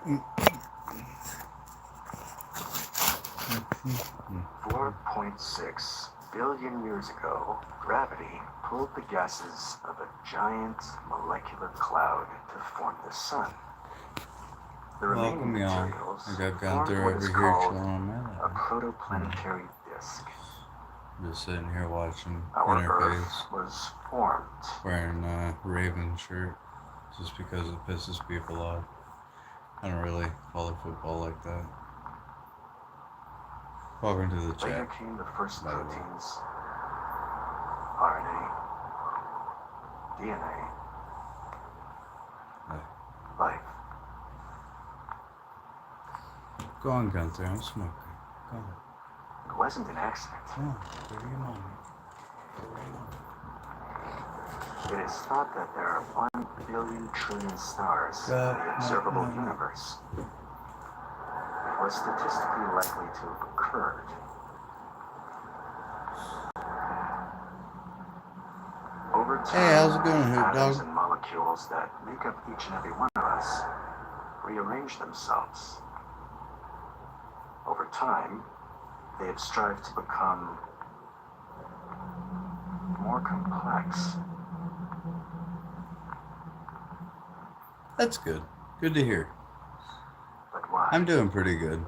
$4.6 billion years ago, gravity pulled the gases of a giant molecular cloud to form the sun. The remaining materials formed what is called a protoplanetary disk. Just sitting here watching Our Interface. Earth was formed. Wearing a Raven shirt just because it pisses people off. I don't really follow football like that. Welcome to the chat. Later came the first proteins, RNA, DNA, life. Go on, Gunther, I'm smoking. Go on. It wasn't an accident. Come on, go to your mom. It is thought that there are 1 billion trillion stars in the observable universe. It was statistically likely to have occurred. Over time, hey, how's it going, Hoot atoms Dog? and molecules that make up each and every one of us rearrange themselves. Over time, they have strived to become more complex. That's good. Good to hear. But why? I'm doing pretty good.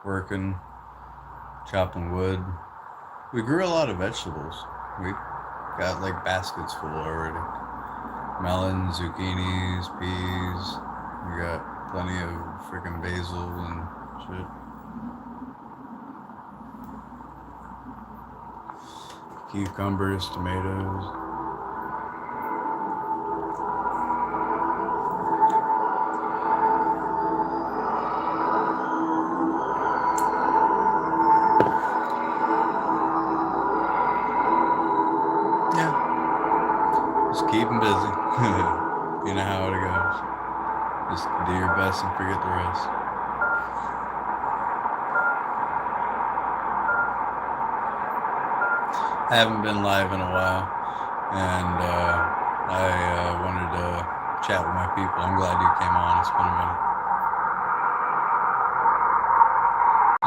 Working, chopping wood. We grew a lot of vegetables. We got like baskets full already. Melons, zucchinis, peas. We got plenty of freaking basil and shit. Cucumbers, tomatoes. Keep them busy. You know how it goes. Just do your best and forget the rest. I haven't been live in a while, and I wanted to chat with my people. I'm glad you came on. It's been a minute.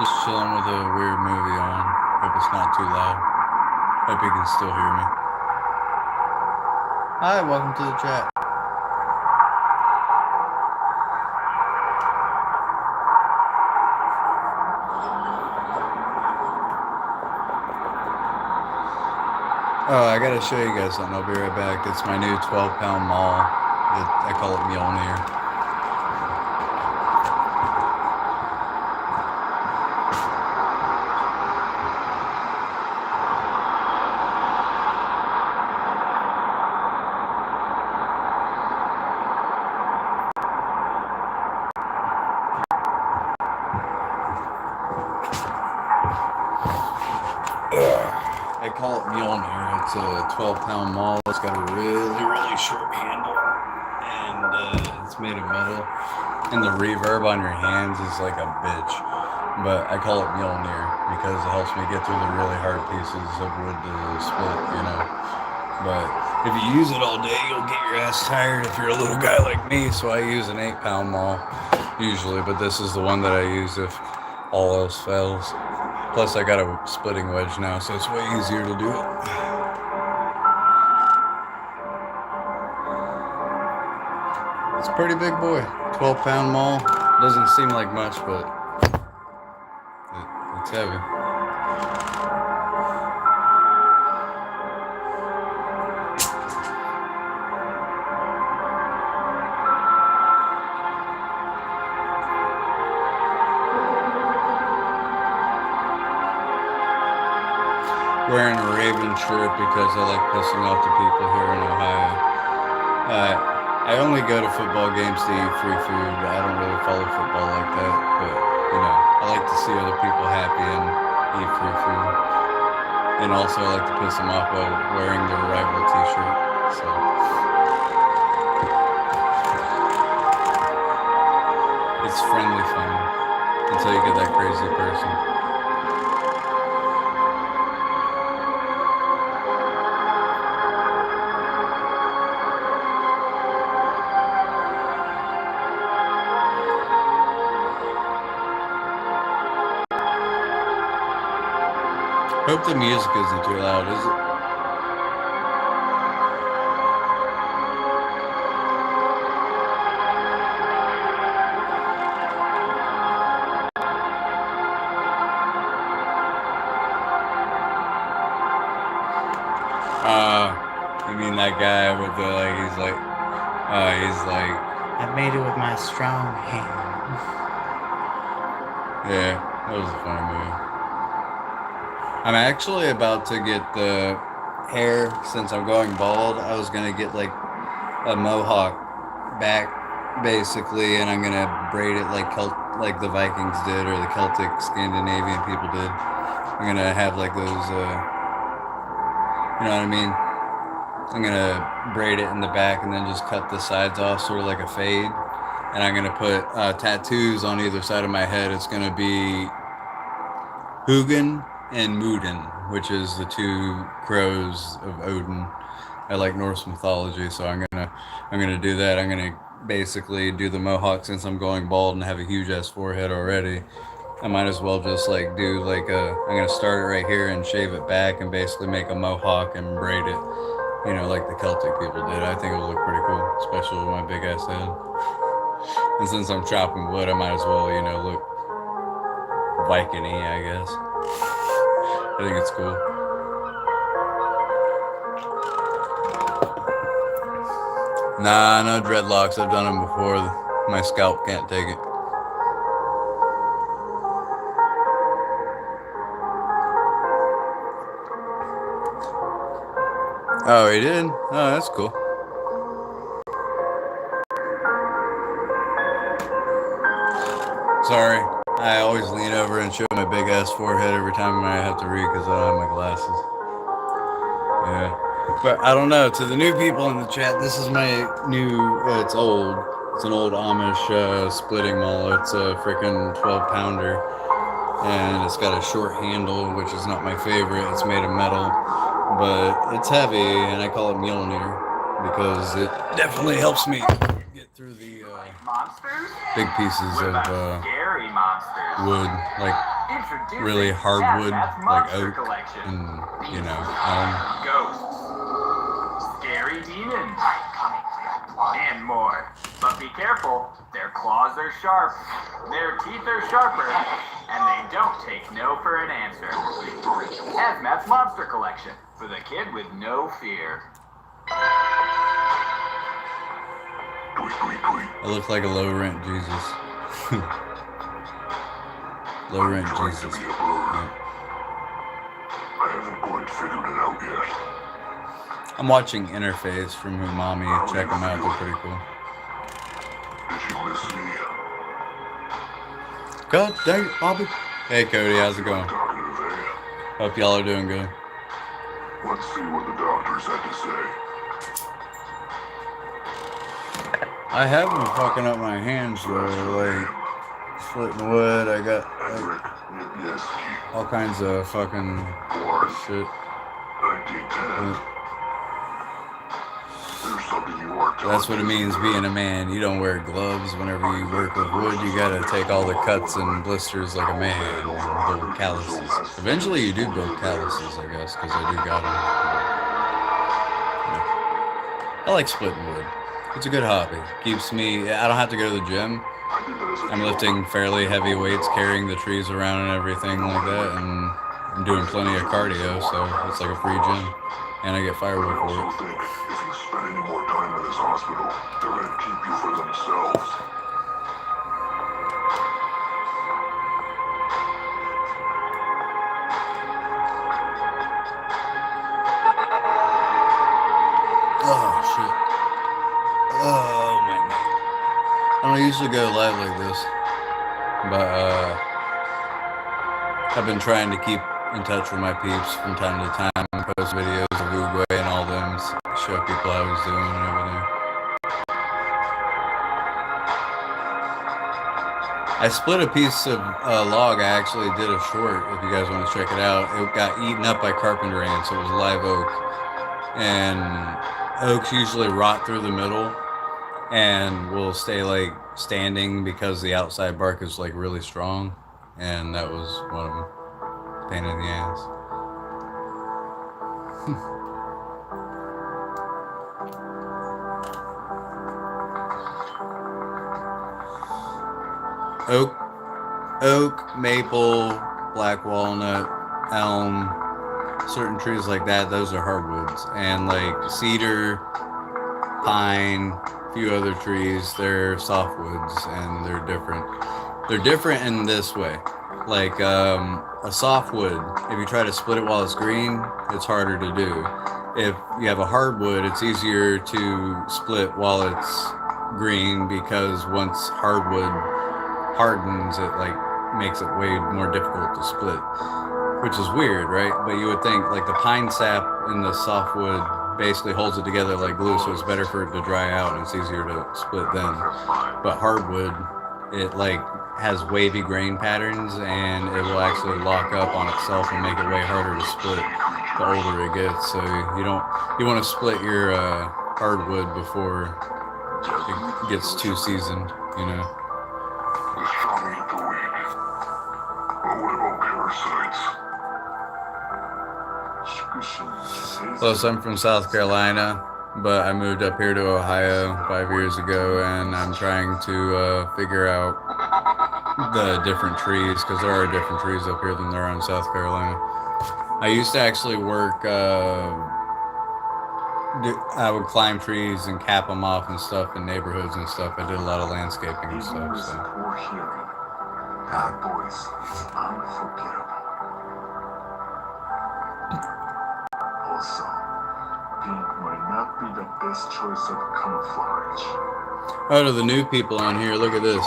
Just chilling with a weird movie on. Hope it's not too loud. Hope you can still hear me. Hi, welcome to the chat. Oh, I gotta show you guys something. I'll be right back. It's my new 12-pound maul. I call it Mjolnir. I call it Mjolnir. It's a 12-pound maul. It's got a really short handle, and it's made of metal. And the reverb on your hands is like a bitch. But I call it Mjolnir because it helps me get through the really hard pieces of wood to split, you know. But if you use it all day, you'll get your ass tired if you're a little guy like me. So I use an 8-pound maul usually, but this is the one that I use if all else fails. Plus, I got a splitting wedge now, so it's way easier to do it. It's a pretty big boy. 12-pound maul. Doesn't seem like much, but it's heavy. Wearing a Raven shirt because I like pissing off the people here in Ohio. I only go to football games to eat free food. I don't really follow football like that, but you know, I like to see other people happy and eat free food. And also I like to piss them off by wearing their rival t-shirt. So it's friendly fun until you get that crazy person. Hope the music isn't too loud, is it? You mean that guy with the he's like I made it with my strong hand. Yeah, that was a funny movie. I'm actually about to get the hair, since I'm going bald. I was gonna get like a mohawk back, basically, and I'm gonna braid it like the Vikings did, or the Celtic Scandinavian people did. I'm gonna have like those, you know what I mean? I'm gonna braid it in the back and then just cut the sides off, sort of like a fade. And I'm gonna put tattoos on either side of my head. It's gonna be Hugin and Munin, which is the two crows of Odin. I like Norse mythology, so I'm gonna do that. I'm gonna basically do the mohawk, since I'm going bald and have a huge ass forehead already. I might as well just like do like I'm gonna start it right here and shave it back and basically make a mohawk and braid it, you know, like the Celtic people did. I think it would look pretty cool, especially with my big ass head. And since I'm chopping wood, I might as well, you know, look Viking-y, I guess. I think it's cool. Nah, no dreadlocks. I've done them before. My scalp can't take it. Oh, he did? Oh, that's cool. Sorry, I always lean over and show my big ass forehead every time I have to read because I don't have my glasses. Yeah. But I don't know, to the new people in the chat, this is my new, it's old. It's an old Amish splitting maul. It's a freaking 12-pounder. And it's got a short handle, which is not my favorite. It's made of metal. But it's heavy, and I call it Mjolnir because it definitely helps me get through the big pieces of wood, like really hardwood, like oak, and you know, ghosts, scary demons, and more. But be careful, their claws are sharp, their teeth are sharper, and they don't take no for an answer. Hazmat's Monster Collection, for the kid with no fear. I look like a low-rent Jesus. Low-rent Jesus. Yeah. I haven't quite figured it out yet. I'm watching Interface from Umami. Check them out, they're pretty cool. Did you miss me? God dang it, Bobby. Hey Cody, how's it going? Talking to Vaya. Hope y'all are doing good. Let's see what the doctors had to say. I have been fucking up my hands though, like splitting wood. I got like, all kinds of fucking shit. 1910. There's something you weren't That's what it means being a man. You don't wear gloves whenever you work with wood. You gotta take all the cuts and blisters like a man and build calluses. Eventually you do build calluses, I guess, because I do got them. Yeah. I like splitting wood. It's a good hobby. Keeps me, I don't have to go to the gym. I'm lifting fairly heavy weights, carrying the trees around and everything like that, and I'm doing plenty of cardio, so it's like a free gym. And I get firewood for it. I think if you spend any more time in this hospital, they're gonna keep you for themselves. Oh, shit. Oh, my neck. I don't usually go live like this, but I've been trying to keep in touch with my peeps from time to time and post videos of Uruguay and all them, show people how he's doing and everything. I split a piece of log. I actually did a short, if you guys want to check it out. It got eaten up by carpenter ants. It was live oak. And oaks usually rot through the middle and will stay like standing because the outside bark is like really strong. And that was one of them. Pain in the ass. Oak, maple, black walnut, elm, certain trees like that, those are hardwoods. And like cedar, pine, a few other trees, they're softwoods, and they're different. They're different in this way. Like a softwood, if you try to split it while it's green, it's harder to do. If you have a hardwood, it's easier to split while it's green, because once hardwood hardens, it like makes it way more difficult to split, which is weird, right? But you would think like the pine sap in the softwood basically holds it together like glue, so it's better for it to dry out and it's easier to split then. But hardwood, it like has wavy grain patterns, and it will actually lock up on itself and make it way harder to split the older it gets. So you want to split your hardwood before it gets too seasoned, you know. The strong eat the weak. But what about parasites? Plus, I'm from South Carolina, but I moved up here to Ohio 5 years ago, and I'm trying to figure out the different trees, because there are different trees up here than there are in South Carolina. I used to actually work, I would climb trees and cap them off and stuff in neighborhoods and stuff. I did a lot of landscaping and stuff. So. Poor hearing. That voice is unforgettable. Also, pink might not be the best choice of camouflage. Oh, to the new people on here, look at this.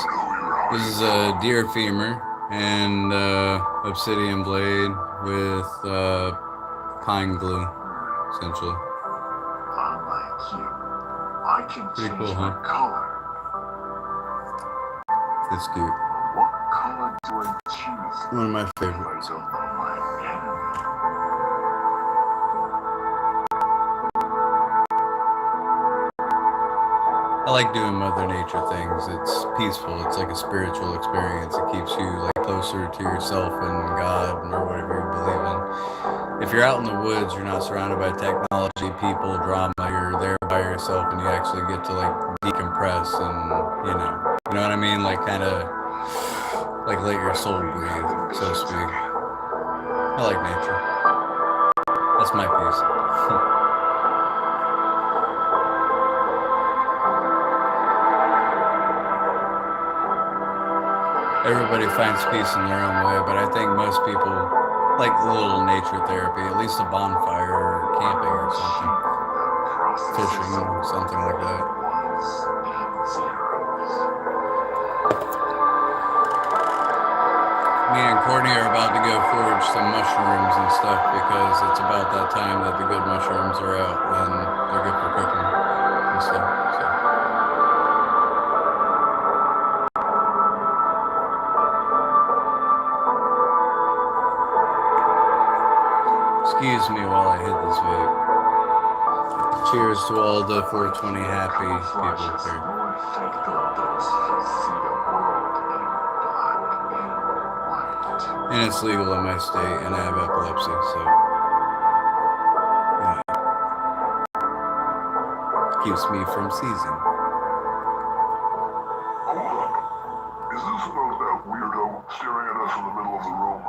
This is a deer femur and obsidian blade with pine glue, essentially. Unlike you, I can Pretty change cool, my huh? color. It's cute. What color do I choose? One of my I favorites. don't know my enemy. I like doing Mother Nature things. It's peaceful. It's like a spiritual experience. It keeps you like closer to yourself and God or whatever you believe in. If you're out in the woods, you're not surrounded by technology, people, drama. You're there by yourself, and you actually get to like decompress and you know what I mean. Like kind of like let your soul breathe, so to speak. I like nature. That's my piece. Everybody finds peace in their own way, but I think most people like a little nature therapy, at least a bonfire or camping or something. Fishing, something like that. Me and Courtney are about to go forage some mushrooms and stuff, because it's about that time that the good mushrooms are out and they're good for cooking and stuff. So. Excuse me while I hit this vape. Cheers to all the 420 happy people here. And it's legal in my state, and I have epilepsy, so keeps me from seizing. Hold up. Is this about that weirdo staring at us in the middle of the room?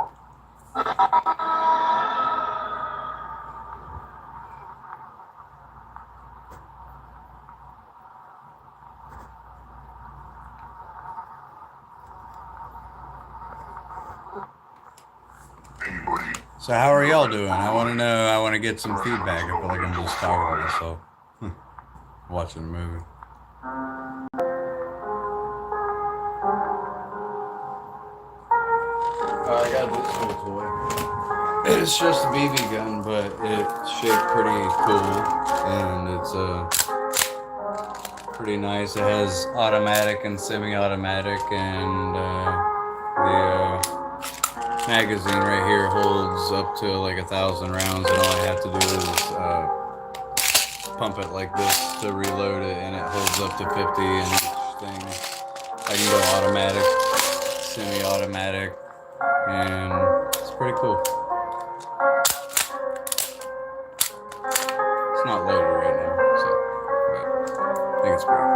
So how are y'all doing? I want to know. I want to get some feedback. I feel like I'm just talking to myself. Watching a movie. I got this cool toy. It's just a BB gun, but it's shaped pretty cool, and it's pretty nice. It has automatic and semi-automatic, and the magazine right here holds up to like 1,000 rounds, and all I have to do is pump it like this to reload it, and it holds up to 50 in each thing. I can go automatic, semi-automatic, and it's pretty cool. not loaded right now, so but I think it's pretty cool.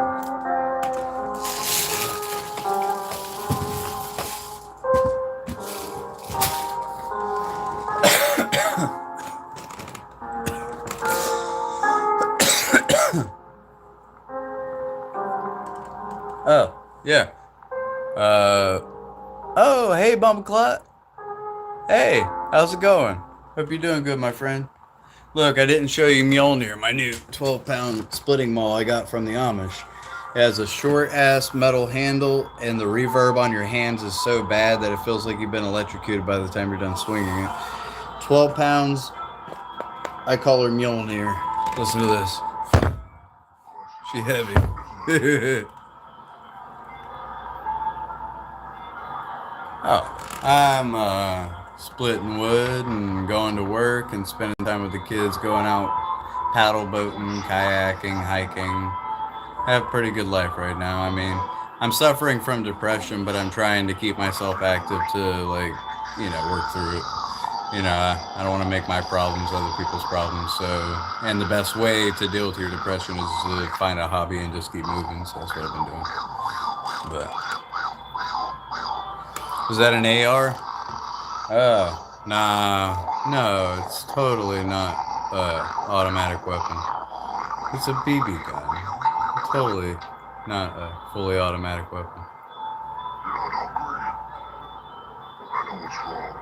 Oh, yeah. Oh, hey, Bumbleclot. Hey, how's it going? Hope you're doing good, my friend. Look, I didn't show you Mjolnir, my new 12-pound splitting maul I got from the Amish. It has a short-ass metal handle, and the reverb on your hands is so bad that it feels like you've been electrocuted by the time you're done swinging it. 12 pounds, I call her Mjolnir. Listen to this. She heavy. Oh, I'm splitting wood and going to work and spending time with the kids, going out paddle boating, kayaking, hiking. I have a pretty good life right now. I mean, I'm suffering from depression, but I'm trying to keep myself active to, like, work through it. I don't want to make my problems other people's problems. So, and the best way to deal with your depression is to find a hobby and just keep moving. So that's what I've been doing. But is that an AR? No, it's totally not automatic weapon. It's a BB gun. Totally not a fully automatic weapon.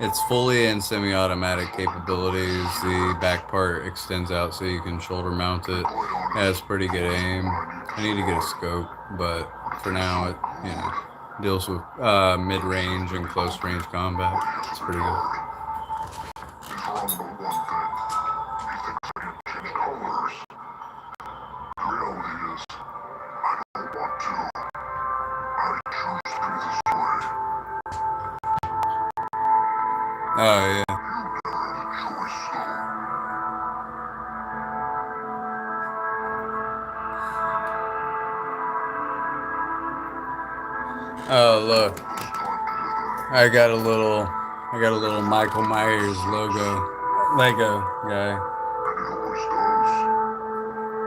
It's fully in semi-automatic capabilities. The back part extends out so you can shoulder mount it. It has pretty good aim. I need to get a scope, but for now it, deals with mid-range and close-range combat. It's pretty good. Oh, yeah. Oh, look. I got a little Michael Myers Lego guy.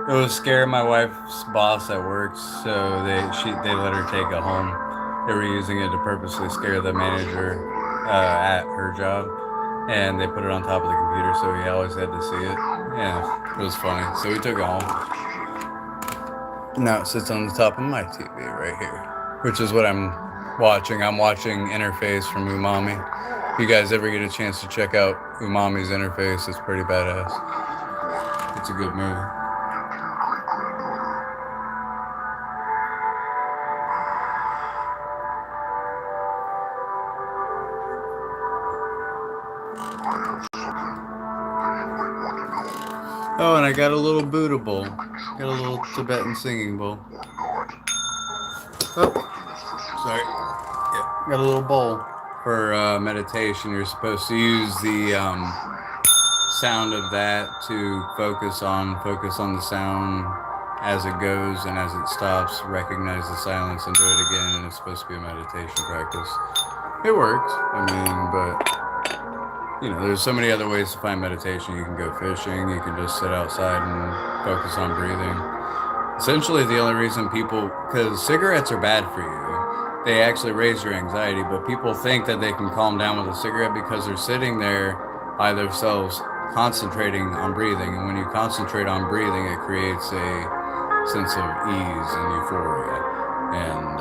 It was scaring my wife's boss at work, so they let her take it home. They were using it to purposely scare the manager at her job, and they put it on top of the computer, so he always had to see it. Yeah, it was funny. So we took it home. Now it sits on the top of my TV right here, which is what I'm watching. I'm watching Interface from Umami. If you guys ever get a chance to check out Umami's Interface, it's pretty badass. It's a good movie. Oh, and I got a little Buddha bowl. Got a little Tibetan singing bowl. Oh, sorry. Yeah, got a little bowl for meditation. You're supposed to use the sound of that to focus on the sound as it goes and as it stops. Recognize the silence and do it again. And it's supposed to be a meditation practice. It works. I mean, but there's so many other ways to find meditation. You can go fishing, you can just sit outside and focus on breathing. Essentially, the only reason because cigarettes are bad for you. They actually raise your anxiety, but people think that they can calm down with a cigarette because they're sitting there by themselves concentrating on breathing. And when you concentrate on breathing, it creates a sense of ease and euphoria. And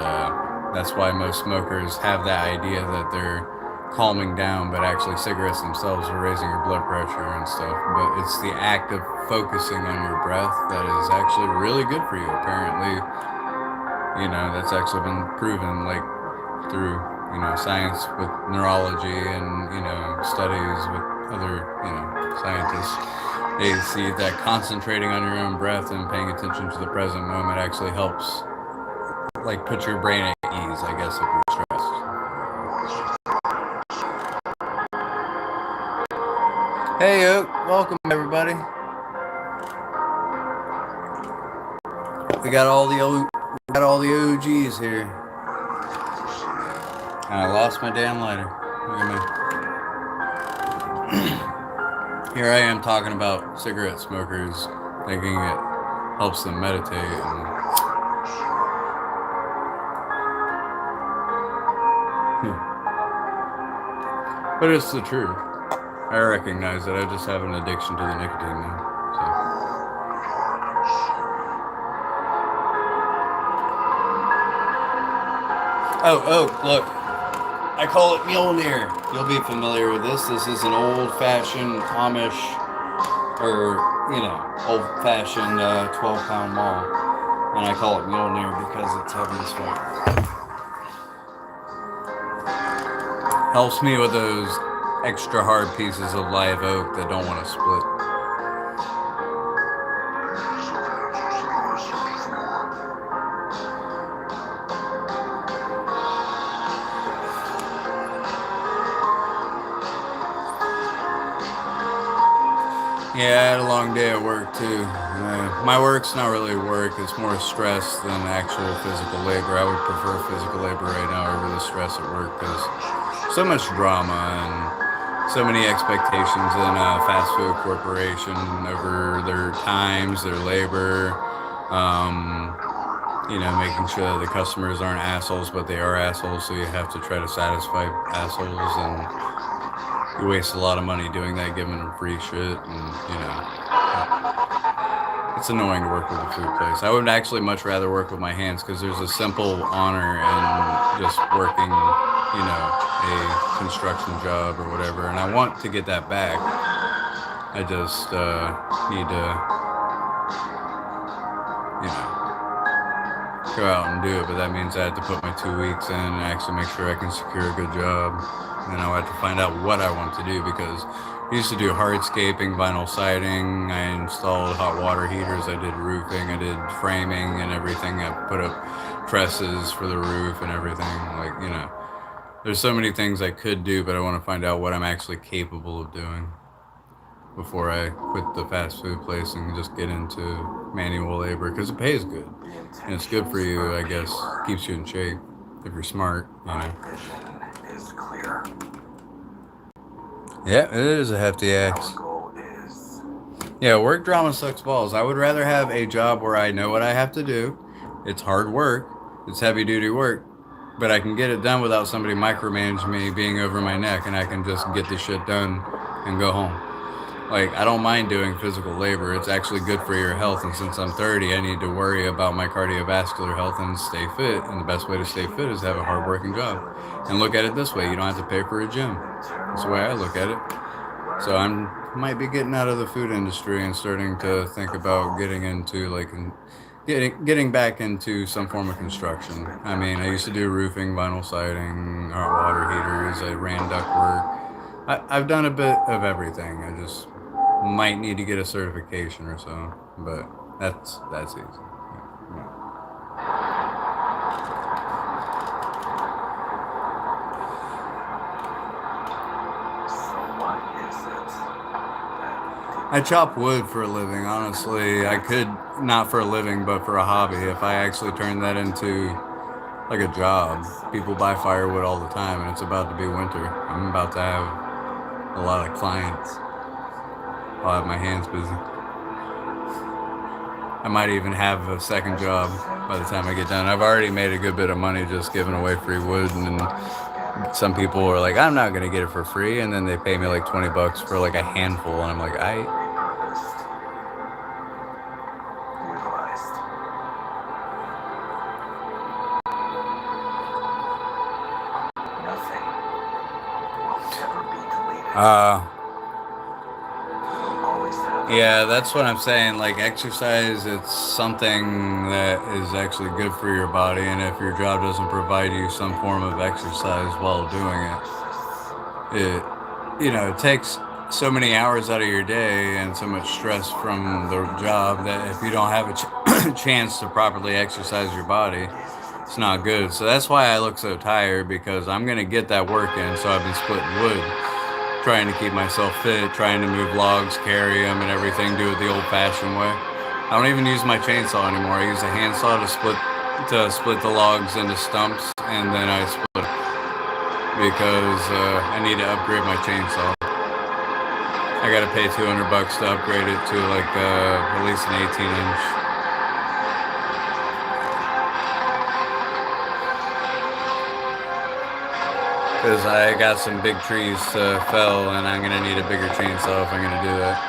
that's why most smokers have that idea that they're calming down, but actually cigarettes themselves are raising your blood pressure and stuff. But it's the act of focusing on your breath that is actually really good for you. Apparently, that's actually been proven, like, through science with neurology and studies with other scientists. They see that concentrating on your own breath and paying attention to the present moment actually helps, like, put your brain at ease, I guess, if you're stressed. Hey, Oak. Welcome, everybody. We got all the OGs here. And I lost my damn lighter. Look at me. Here I am talking about cigarette smokers thinking it helps them meditate. And, but it's the truth. I recognize that I just have an addiction to the nicotine now. Oh, look. I call it Mjolnir. You'll be familiar with this. This is an old-fashioned Amish, or, old-fashioned 12-pound mall. And I call it Mjolnir because it's heavy as fuck. Helps me with those extra hard pieces of live oak that don't want to split. Yeah, I had a long day at work too. My work's not really work, it's more stress than actual physical labor. I would prefer physical labor right now over the stress at work because so much drama and so many expectations in a fast food corporation over their times, their labor, making sure that the customers aren't assholes, but they are assholes, so you have to try to satisfy assholes, and you waste a lot of money doing that, giving them free shit, and, it's annoying to work with a food place. I would actually much rather work with my hands because there's a simple honor in just working, a construction job or whatever, and I want to get that back. I just need to, go out and do it, but that means I have to put my 2 weeks in and actually make sure I can secure a good job. And I have to find out what I want to do because I used to do hardscaping, vinyl siding, I installed hot water heaters, I did roofing, I did framing and everything. I put up presses for the roof and everything. There's so many things I could do, but I want to find out what I'm actually capable of doing before I quit the fast food place and just get into manual labor because it pays good. And it's good for you, I guess, keeps you in shape if you're smart, My vision is clear. Yeah, it is a hefty axe. Our goal is Yeah, work drama sucks balls. I would rather have a job where I know what I have to do. It's hard work. It's heavy duty work. But I can get it done without somebody micromanaging me, being over my neck, and I can just get the shit done and go home. I don't mind doing physical labor. It's actually good for your health. And since I'm 30, I need to worry about my cardiovascular health and stay fit. And the best way to stay fit is to have a hard-working job. And look at it this way. You don't have to pay for a gym. That's the way I look at it. So I might be getting out of the food industry and starting to think about getting into, getting back into some form of construction. I mean, I used to do roofing, vinyl siding, hot water heaters. I ran ductwork. I've done a bit of everything. I just might need to get a certification or so, but that's easy. Yeah. so what is it? I chop wood for a living, honestly. I could, not for a living, but for a hobby. If I actually turn that into like a job, people buy firewood all the time, and it's about to be winter. I'm about to have a lot of clients. I'll have my hands busy. I might even have a second job by the time I get done. I've already made a good bit of money just giving away free wood, and then some people are like, I'm not gonna get it for free, and then they pay me like $20 for like a handful, and I'm like, Repurposed, utilized. Nothing will ever be deleted. Always have. Yeah, that's what I'm saying. Exercise, it's something that is actually good for your body, and if your job doesn't provide you some form of exercise while doing it, it takes so many hours out of your day and so much stress from the job that if you don't have a chance to properly exercise your body, it's not good. So that's why I look so tired, because I'm going to get that work in. So I've been splitting wood, trying to keep myself fit, trying to move logs, carry them and everything, do it the old-fashioned way. I don't even use my chainsaw anymore. I use a handsaw to split the logs into stumps, and then I split because I need to upgrade my chainsaw. I gotta pay $200 to upgrade it to like at least an 18-inch. Because I got some big trees fell, and I'm gonna need a bigger chainsaw if I'm gonna do that.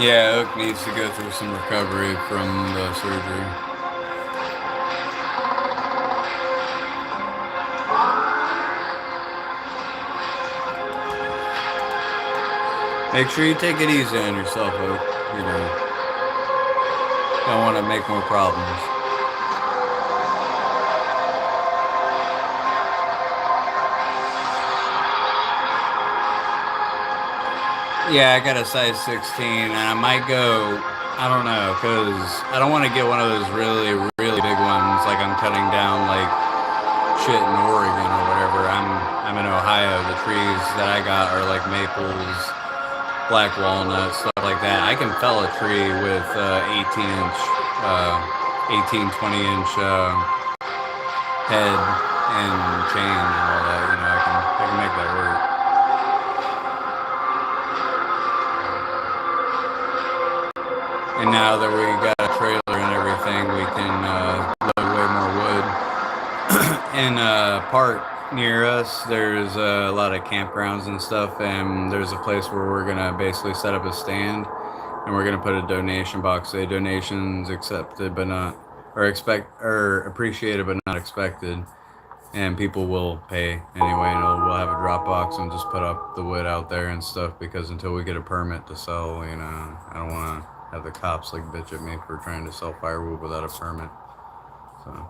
Yeah, Oak needs to go through some recovery from the surgery. Make sure you take it easy on yourself, Oak. You know, don't want to make more problems. Yeah, I got a size 16, and I might go, I don't know, because I don't want to get one of those really, really big ones, like I'm cutting down like shit in Oregon or whatever. I'm in Ohio. The trees that I got are like maples, black walnuts, stuff like that. I can fell a tree with 18-inch, 18, 20-inch head and chain and all that. You know, I can make that work. And now that we got a trailer and everything, we can load way more wood. In a park near us, there's a lot of campgrounds and stuff, and there's a place where we're gonna basically set up a stand, and we're gonna put a donation box. Say donations accepted but not, or appreciated but not expected, and people will pay anyway, and we'll have a drop box and just put up the wood out there and stuff, because until we get a permit to sell, you know, I don't want to have the cops like bitch at me for trying to sell firewood without a permit. So.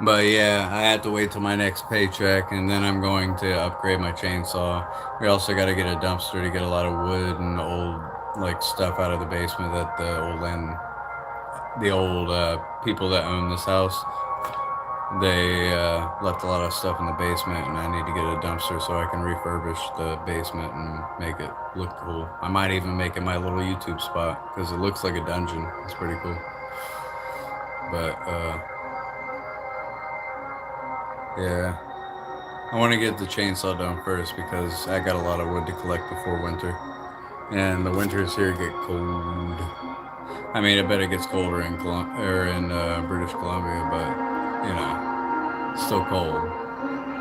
But yeah, I have to wait till my next paycheck, and then I'm going to upgrade my chainsaw. We also got to get a dumpster to get a lot of wood and old like stuff out of the basement that the old people that own this house, they left a lot of stuff in the basement, and I need to get a dumpster so I can refurbish the basement and make it look cool. I might even make it my little YouTube spot, because it looks like a dungeon. It's pretty cool. But yeah, I want to get the chainsaw done first, because I got a lot of wood to collect before winter, and the winters here get cold. I mean, I bet it gets colder in British Columbia, but you know, it's still cold.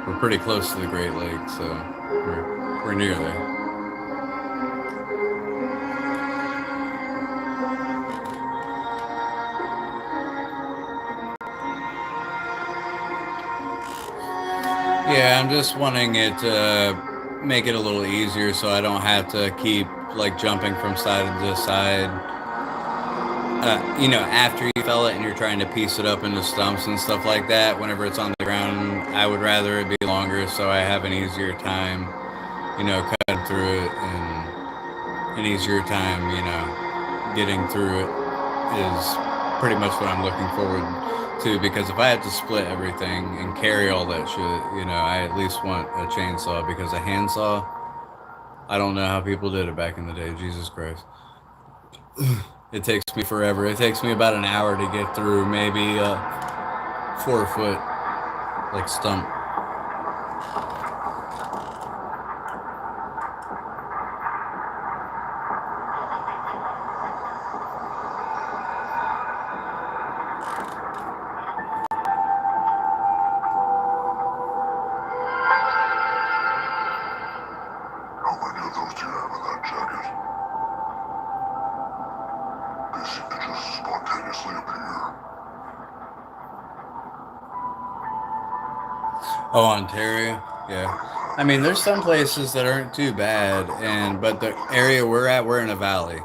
We're pretty close to the Great Lakes, so we're near there. Yeah, I'm just wanting it to make it a little easier so I don't have to keep like jumping from side to side. You know, after you fell it and you're trying to piece it up into stumps and stuff like that, whenever it's on the ground, I would rather it be longer so I have an easier time, you know, cutting through it, and an easier time, you know, getting through it is pretty much what I'm looking forward to, because if I have to split everything and carry all that shit, you know, I at least want a chainsaw, because a handsaw, I don't know how people did it back in the day, Jesus Christ. It takes me forever. It takes me about an hour to get through maybe a 4-foot like stump. How many of those do you have in that jacket? They seem to just spontaneously appear. Oh, Ontario? Yeah. I mean, there's some places that aren't too bad, but the area we're at, we're in a valley.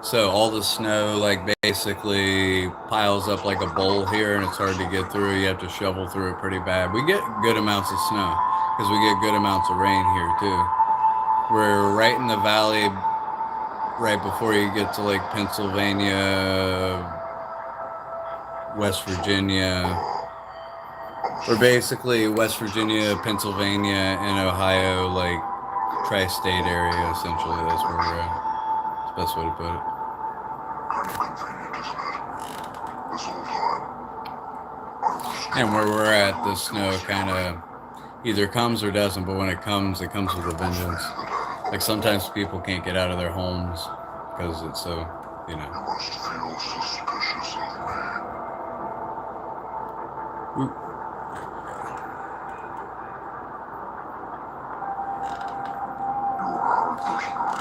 So all the snow like basically piles up like a bowl here, and it's hard to get through. You have to shovel through it pretty bad. We get good amounts of snow because we get good amounts of rain here too. We're right in the valley, right before you get to like Pennsylvania, West Virginia. We're basically West Virginia, Pennsylvania, and Ohio, like tri-state area, essentially. That's where we're at. It's the best way to put it. Kind of convenient, isn't it? This whole time, I was And where we're at, the snow kind of either comes or doesn't, but when it comes with a vengeance. Like sometimes people can't get out of their homes because it's so, you know. You must feel suspicious of me. Oop.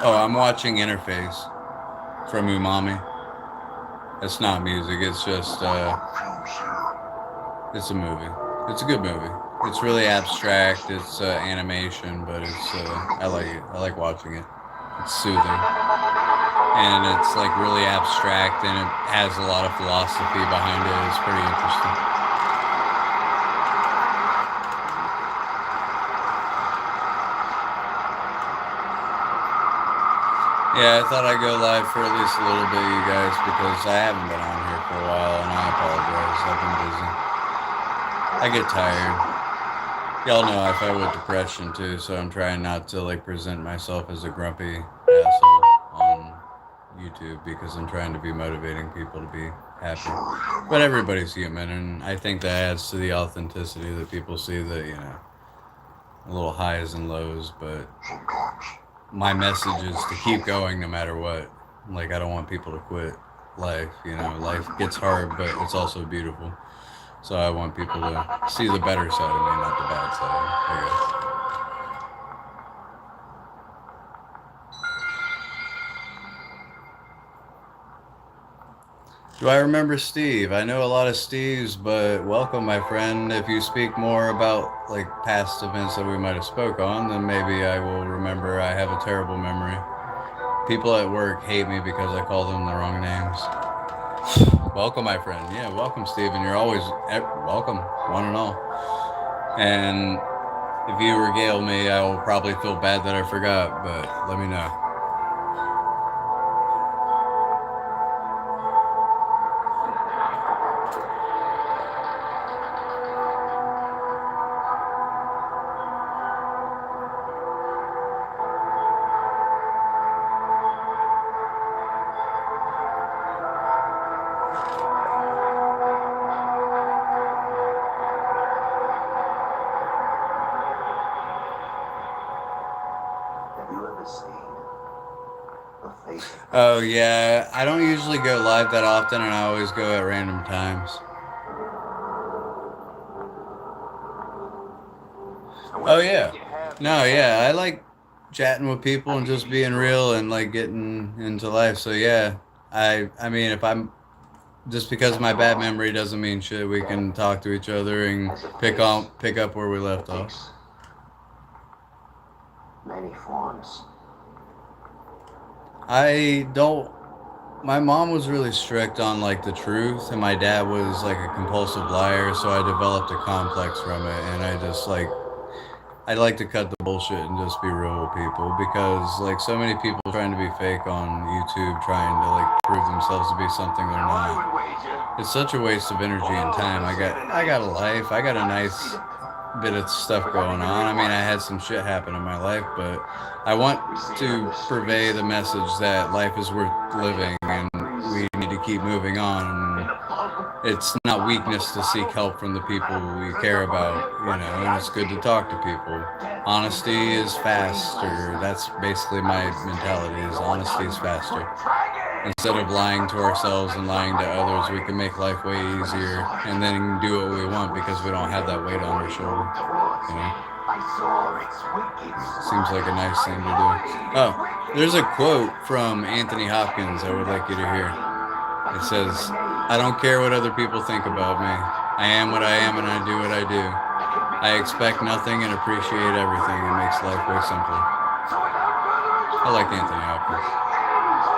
Oh, I'm watching Interface from Umami. It's not music, it's just, it's a movie. It's a good movie. It's really abstract, it's animation, but it's, I like it. I like watching it. It's soothing. And it's like really abstract and it has a lot of philosophy behind it. It's pretty interesting. Yeah, I thought I'd go live for at least a little bit, you guys, because I haven't been on here for a while, and I apologize. I've been busy. I get tired. Y'all know I fight with depression, too, so I'm trying not to, like, present myself as a grumpy asshole on YouTube, because I'm trying to be motivating people to be happy. But everybody's human, and I think that adds to the authenticity that people see that, you know, a little highs and lows, but my message is to keep going no matter what. Like, I don't want people to quit life, you know. Life gets hard, but it's also beautiful. So I want people to see the better side of me, not the bad side, I guess. Do I remember Steve? I know a lot of Steves, but welcome, my friend. If you speak more about like past events that we might have spoke on, then maybe I will remember. I have a terrible memory. People at work hate me because I call them the wrong names. Welcome, my friend. Yeah, welcome, Steven. You're always welcome, one and all. And if you regale me, I will probably feel bad that I forgot, but let me know. Oh yeah, I don't usually go live that often, and I always go at random times. Oh yeah, no, yeah, I like chatting with people and just being real and like getting into life. So yeah, I mean, if I'm just because my bad memory doesn't mean shit. We can talk to each other and pick up where we left off. Many forms. My mom was really strict on like the truth, and my dad was like a compulsive liar, so I developed a complex from it, and I like to cut the bullshit and just be real with people, because like so many people trying to be fake on YouTube, trying to like prove themselves to be something they're not. It's such a waste of energy and time. I got a life, I got a nice bit of stuff going on. I mean, I had some shit happen in my life, but I want to purvey the message that life is worth living and we need to keep moving on. And it's not weakness to seek help from the people we care about, you know, and it's good to talk to people. Honesty is faster. That's basically my mentality, is honesty is faster. Instead of lying to ourselves and lying to others, we can make life way easier and then do what we want because we don't have that weight on our shoulder, you know? Seems like a nice thing to do. Oh, there's a quote from Anthony Hopkins I would like you to hear. It says, "I don't care what other people think about me. I am what I am and I do what I do. I expect nothing and appreciate everything. It makes life way simpler." I like Anthony Hopkins.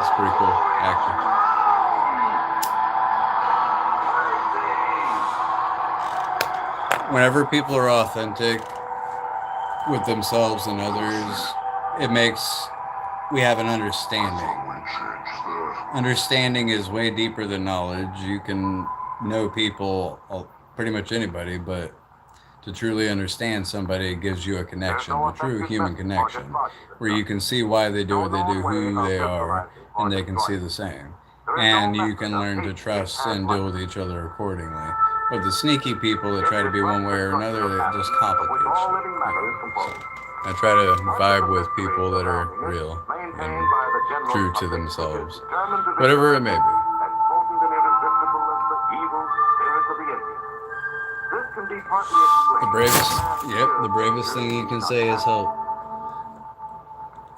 He's pretty cool actor. Whenever people are authentic with themselves and others, we have an understanding. Understanding is way deeper than knowledge. You can know people, pretty much anybody, but To truly understand somebody, it gives you a connection, a true human connection, where you can see why they do what they do, who they are, and they can see the same. And you can learn to trust and deal with each other accordingly. But the sneaky people that try to be one way or another, that just complicate shit. So I try to vibe with people that are real and true to themselves, whatever it may be. The bravest thing you can say is help.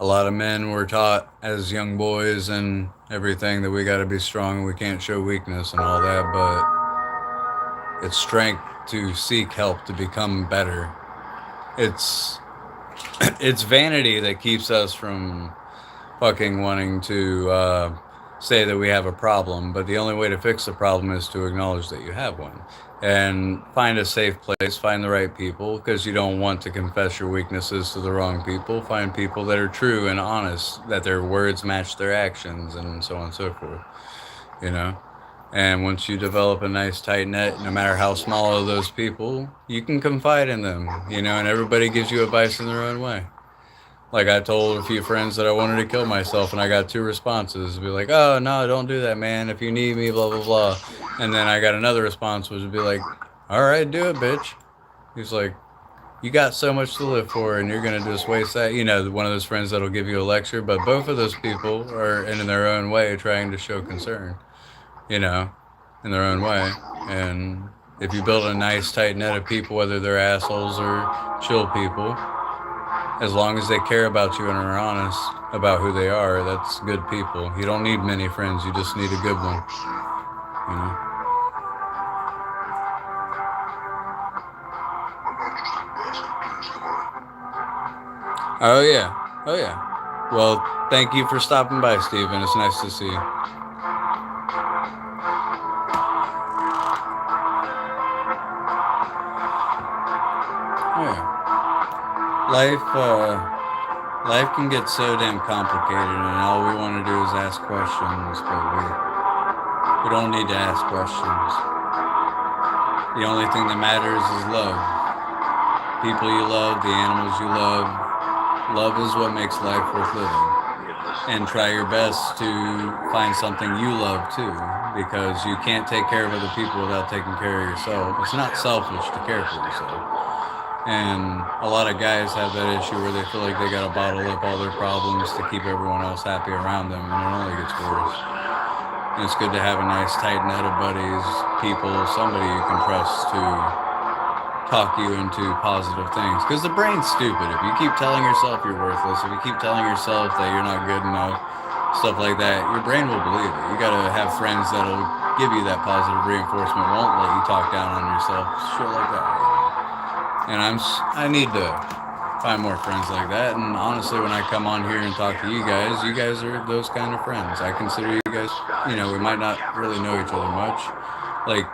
A lot of men were taught as young boys and everything that we got to be strong and we can't show weakness and all that, but it's strength to seek help to become better. It's vanity that keeps us from fucking wanting to say that we have a problem, but the only way to fix the problem is to acknowledge that you have one and find a safe place, find the right people, because you don't want to confess your weaknesses to the wrong people. Find people that are true and honest, that their words match their actions, and so on and so forth, you know. And once you develop a nice tight net, no matter how small are those people, you can confide in them, you know, and everybody gives you advice in their own way. Like I told a few friends that I wanted to kill myself, and I got 2 responses. Be like, "Oh no, don't do that, man. If you need me, blah blah blah." And then I got another response, which would be like, "All right, do it, bitch." He's like, "You got so much to live for, and you're gonna just waste that." You know, one of those friends that'll give you a lecture, but both of those people are in their own way trying to show concern. You know, in their own way. And if you build a nice tight net of people, whether they're assholes or chill people, as long as they care about you and are honest about who they are, that's good people. You don't need many friends, you just need a good one. You know? Oh yeah. Oh yeah. Well, thank you for stopping by, Steven. It's nice to see you. Oh yeah. Life can get so damn complicated, and all we want to do is ask questions, but we don't need to ask questions. The only thing that matters is love. People you love, the animals you love. Love is what makes life worth living. And try your best to find something you love too, because you can't take care of other people without taking care of yourself. It's not selfish to care for yourself. And a lot of guys have that issue where they feel like they gotta bottle up all their problems to keep everyone else happy around them, and it only gets worse. And it's good to have a nice tight net of buddies, people, somebody you can trust to talk you into positive things. Because the brain's stupid. If you keep telling yourself you're worthless, if you keep telling yourself that you're not good enough, stuff like that, your brain will believe it. You gotta have friends that'll give you that positive reinforcement, won't let you talk down on yourself, shit like that. And I need to find more friends like that. And honestly, when I come on here and talk to you guys are those kind of friends. I consider you guys, you know, we might not really know each other much, like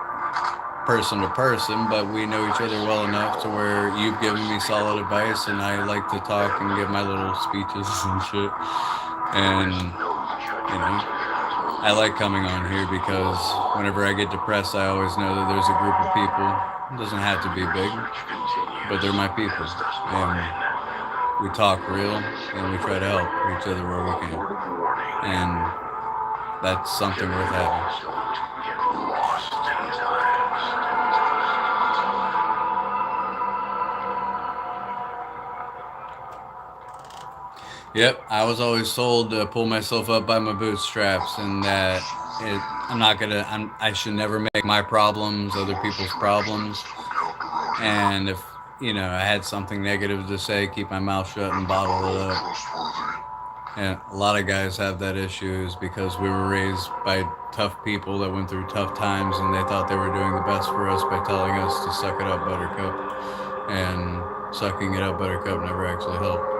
person to person, but we know each other well enough to where you've given me solid advice, and I like to talk and give my little speeches and shit. And, you know, I like coming on here because whenever I get depressed, I always know that there's a group of people. It doesn't have to be big, but they're my people. And we talk real, and we try to help each other where we can. And that's something worth having. Yep, I was always told to pull myself up by my bootstraps, and that I should never make my problems other people's problems. And if, you know, I had something negative to say, keep my mouth shut and bottle it up. And a lot of guys have that issue is because we were raised by tough people that went through tough times, and they thought they were doing the best for us by telling us to suck it up, buttercup. And sucking it up, buttercup, never actually helped.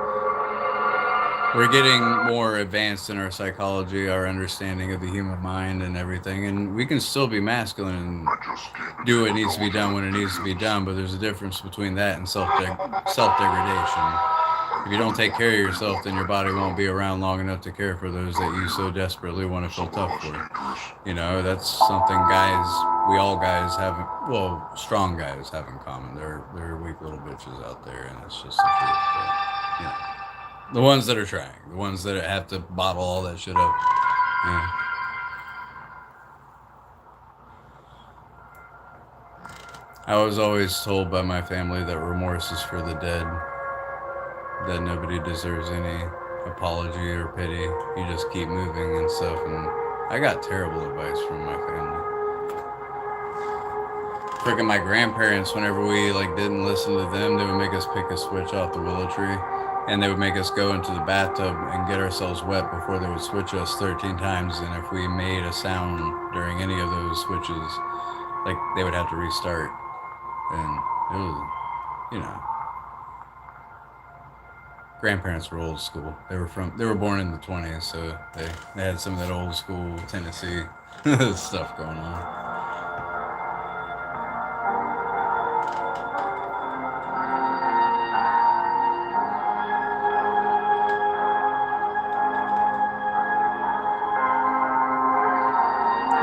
We're getting more advanced in our psychology, our understanding of the human mind and everything, and we can still be masculine and do what needs to be done when it needs to be done, but there's a difference between that and self-degradation. If you don't take care of yourself, then your body won't be around long enough to care for those that you so desperately want to feel tough for. You know, that's something guys we all guys have, well, strong guys have in common. There are weak little bitches out there, and it's just the truth. But, you know, the ones that are trying, the ones that have to bottle all that shit up. Yeah. I was always told by my family that remorse is for the dead, that nobody deserves any apology or pity. You just keep moving and stuff. And I got terrible advice from my family. Freaking my grandparents, whenever we like didn't listen to them, they would make us pick a switch off the willow tree, and they would make us go into the bathtub and get ourselves wet before they would switch us 13 times. And if we made a sound during any of those switches, like they would have to restart. And it was, you know, grandparents were old school. They were born in the 20s, so they had some of that old school Tennessee stuff going on.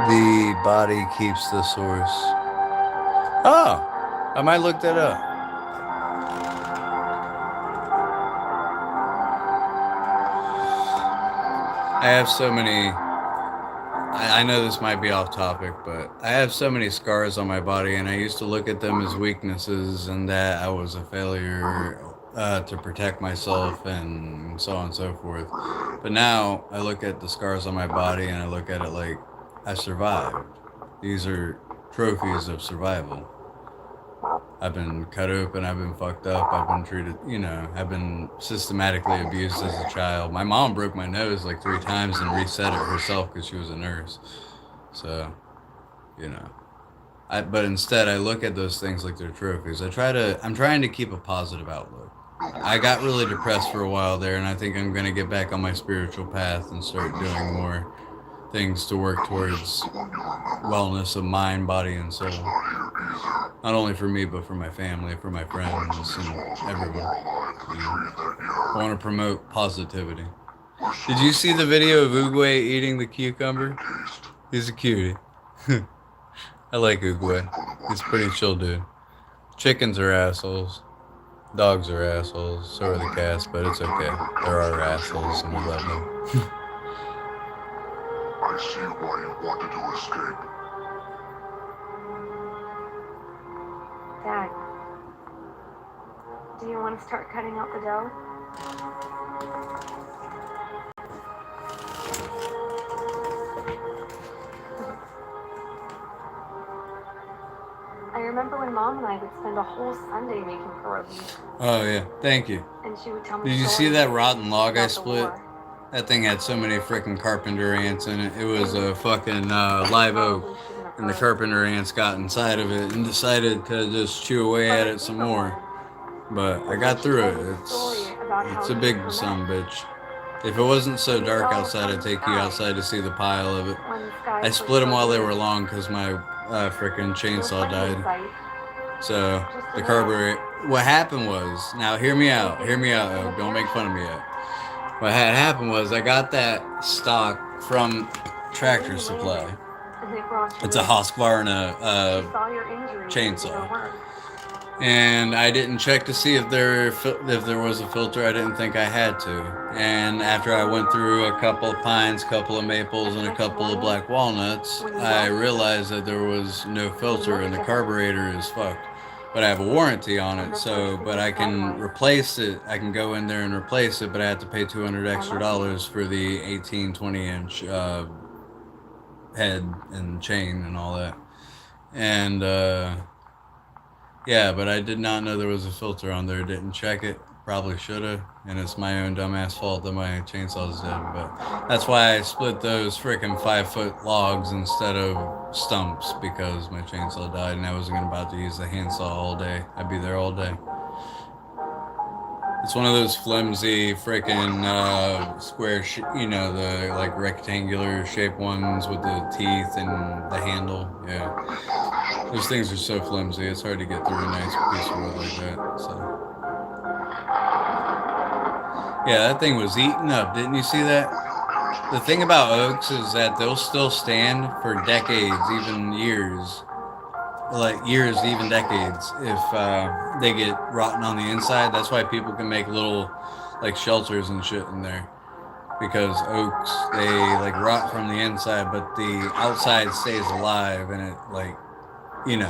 The body keeps the source. Oh, I might look that up. I have so many, I know this might be off topic, but I have so many scars on my body, and I used to look at them as weaknesses and that I was a failure to protect myself and so on and so forth. But now I look at the scars on my body and I look at it like I survived. These are trophies of survival. I've been cut open, I've been fucked up, I've been treated, you know, I've been systematically abused as a child. My mom broke my nose like 3 times and reset it herself because she was a nurse. So, you know, but instead I look at those things like they're trophies. I'm trying to keep a positive outlook. I got really depressed for a while there, and I think I'm going to get back on my spiritual path and start doing more things to work towards wellness of mind, body, and soul. Not only for me, but for my family, for my friends, and everyone. You know, I want to promote positivity. Did you see the video of Uguay eating the cucumber? He's a cutie. I like Uguay. He's a pretty chill dude. Chickens are assholes. Dogs are assholes. So are the cats, but it's okay. There are assholes, and we love them. I see why you wanted to escape. Dad, do you want to start cutting out the dough? I remember when Mom and I would spend a whole Sunday making pierogies. Oh yeah, thank you. And she would tell me. Did you see that rotten log I split? War. That thing had so many freaking carpenter ants in it. It was a fucking live oak, and the carpenter ants got inside of it and decided to just chew away at it some more. But I got through it. It's a big son bitch. If it wasn't so dark outside, I'd take you outside to see the pile of it. I split them while they were long because my freaking chainsaw died. So the carburetor. What happened was, now hear me out, Oak. Don't make fun of me yet. What had happened was I got that stock from Tractor Supply. It's a Husqvarna chainsaw. And I didn't check to see if there was a filter. I didn't think I had to. And after I went through a couple of pines, couple of maples, and a couple of black walnuts, I realized that there was no filter and the carburetor is fucked. But I have a warranty on it, but I can replace it. I can go in there and replace it, but I have to pay $200 extra for the 18-20 inch head and chain and all that. And yeah, but I did not know there was a filter on there. Didn't check it. Probably should have. And it's my own dumbass fault that my chainsaw's dead. But that's why I split those freaking 5-foot logs instead of stumps, because my chainsaw died and I wasn't about to use the handsaw all day. I'd be there all day. It's one of those flimsy freaking square, the like rectangular shaped ones with the teeth and the handle. Yeah. Those things are so flimsy, it's hard to get through a nice piece of wood like that. So. Yeah, that thing was eaten up. Didn't you see that? The thing about oaks is that they'll still stand for decades, even years, like years, even decades, if they get rotten on the inside. That's why people can make little like shelters and shit in there, because oaks, they like rot from the inside, but the outside stays alive, and it like, you know,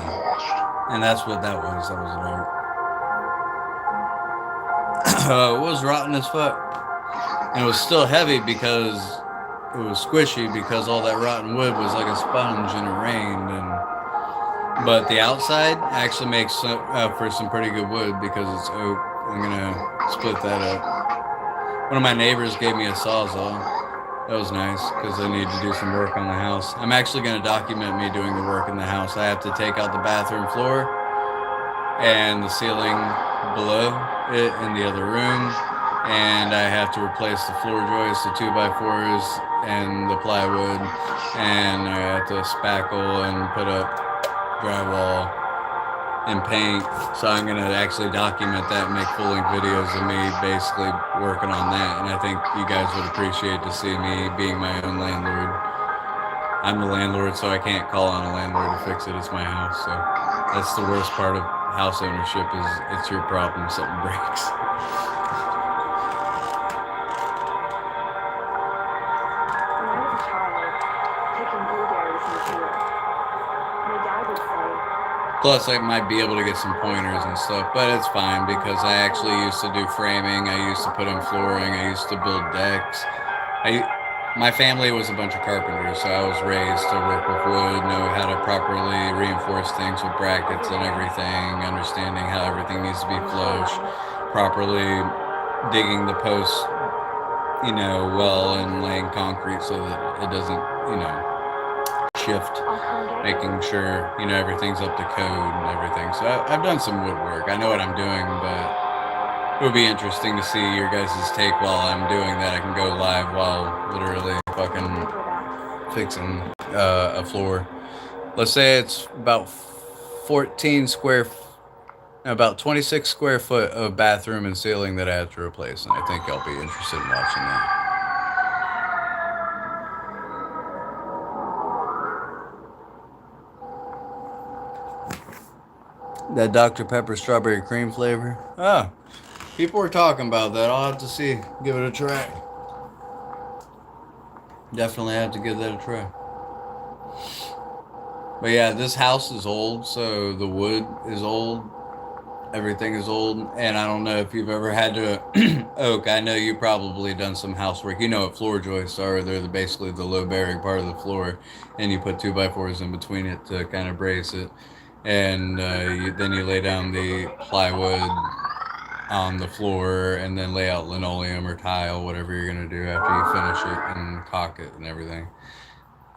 and that's what that was. That was an oak. It was rotten as fuck, and it was still heavy because it was squishy, because all that rotten wood was like a sponge and it rained. And but the outside actually makes for some pretty good wood because it's oak. I'm gonna split that up. One of my neighbors gave me a sawzall. That was nice because I need to do some work on the house. I'm actually going to document me doing the work in the house. I have to take out the bathroom floor and the ceiling below it in the other room. And I have to replace the floor joists, the 2x4s, and the plywood. And I have to spackle and put up drywall and paint. So I'm going to actually document that and make full-length videos of me basically working on that. And I think you guys would appreciate to see me being my own landlord. I'm the landlord, so I can't call on a landlord to fix it. It's my house. So that's the worst part of house ownership, is it's your problem if something breaks. When I was a child, picking blueberries in the field, my dad would say, Plus, I might be able to get some pointers and stuff, but it's fine because I actually used to do framing. I used to put in flooring. I used to build decks. My family was a bunch of carpenters, so I was raised to work with wood, know how to properly reinforce things with brackets and everything, understanding how everything needs to be flush, properly digging the posts, well, and laying concrete so that it doesn't, shift, I'll come get you. making sure, everything's up to code and everything. So I've done some woodwork. I know what I'm doing, but it would be interesting to see your guys' take while I'm doing that. I can go live while literally fucking Remember that. fixing a floor. Let's say it's about 26 square foot of bathroom and ceiling that I have to replace, and I think y'all be interested in watching that. That Dr. Pepper strawberry cream flavor. Ah, people were talking about that. I'll have to see. Give it a try. Definitely have to give that a try. But yeah, this house is old, so the wood is old. Everything is old, and I don't know if you've ever had to oak. I know you probably done some housework. You know what floor joists are. They're basically the low-bearing part of the floor, and you put 2x4s in between it to kind of brace it. And then you lay down the plywood on the floor and then lay out linoleum or tile, whatever you're going to do after you finish it and caulk it and everything.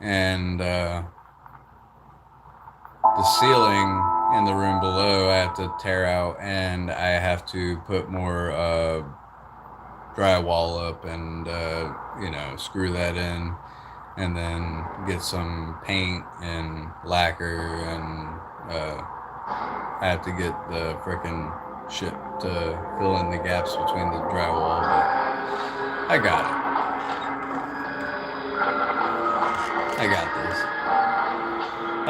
And the ceiling in the room below I have to tear out, and I have to put more drywall up and screw that in, and then get some paint and lacquer, and I have to get the frickin' shit to fill in the gaps between the drywall, but I got it. I got this.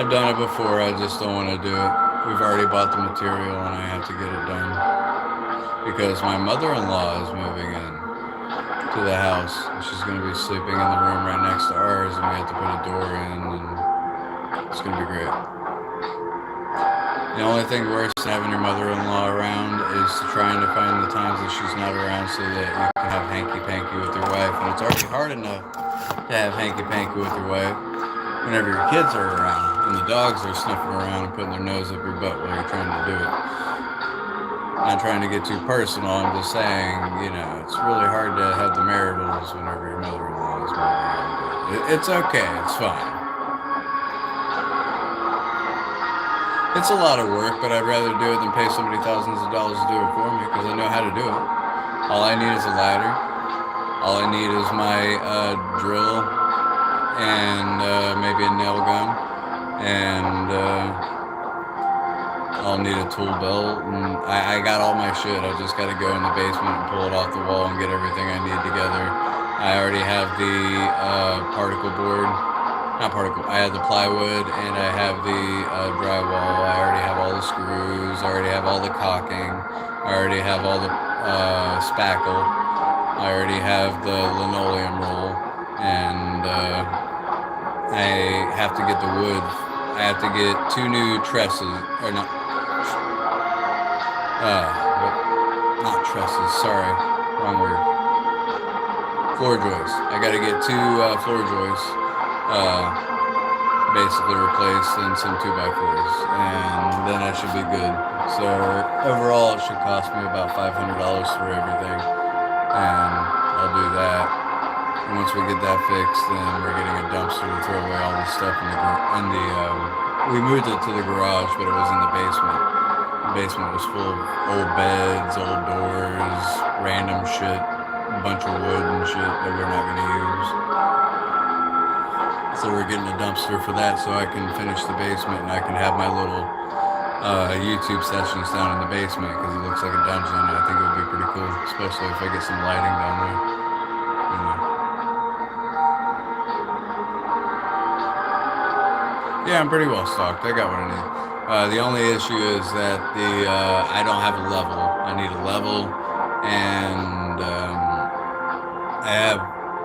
I've done it before, I just don't want to do it. We've already bought the material and I have to get it done. Because my mother-in-law is moving in to the house. She's going to be sleeping in the room right next to ours, and we have to put a door in, and it's going to be great. The only thing worse than having your mother-in-law around is trying to find the times that she's not around so that you can have hanky-panky with your wife. And it's already hard enough to have hanky-panky with your wife whenever your kids are around and the dogs are sniffing around and putting their nose up your butt while you're trying to do it. Not trying to get too personal, I'm just saying, it's really hard to have the maritals whenever your mother-in-law is moving in. It's okay, it's fine. It's a lot of work, but I'd rather do it than pay somebody thousands of dollars to do it for me, because I know how to do it. All I need is a ladder. All I need is my drill and maybe a nail gun, and I'll need a tool belt, and I got all my shit. I just got to go in the basement and pull it off the wall and get everything I need together. I already have the particle board not particle. I have the plywood and I have the drywall. I already have all the screws. I already have all the caulking. I already have all the spackle. I already have the linoleum roll, and I have to get the wood. I have to get 2 new trusses, or not. Not trusses. Sorry, wrong word. Floor joists. I got to get 2 floor joists. Basically replaced and some 2x4s, and then I should be good. So overall, it should cost me about $500 for everything, and I'll do that. And once we get that fixed, then we're getting a dumpster to throw away all this stuff in the we moved it to the garage, but it was in the basement. The basement was full of old beds, old doors, random shit, a bunch of wood and shit that we're not going to use. So we're getting a dumpster for that so I can finish the basement and I can have my little YouTube sessions down in the basement because it looks like a dungeon. I think it would be pretty cool, especially if I get some lighting down there. You know. Yeah, I'm pretty well stocked. I got what I need. The only issue is that I don't have a level. I need a level, and I have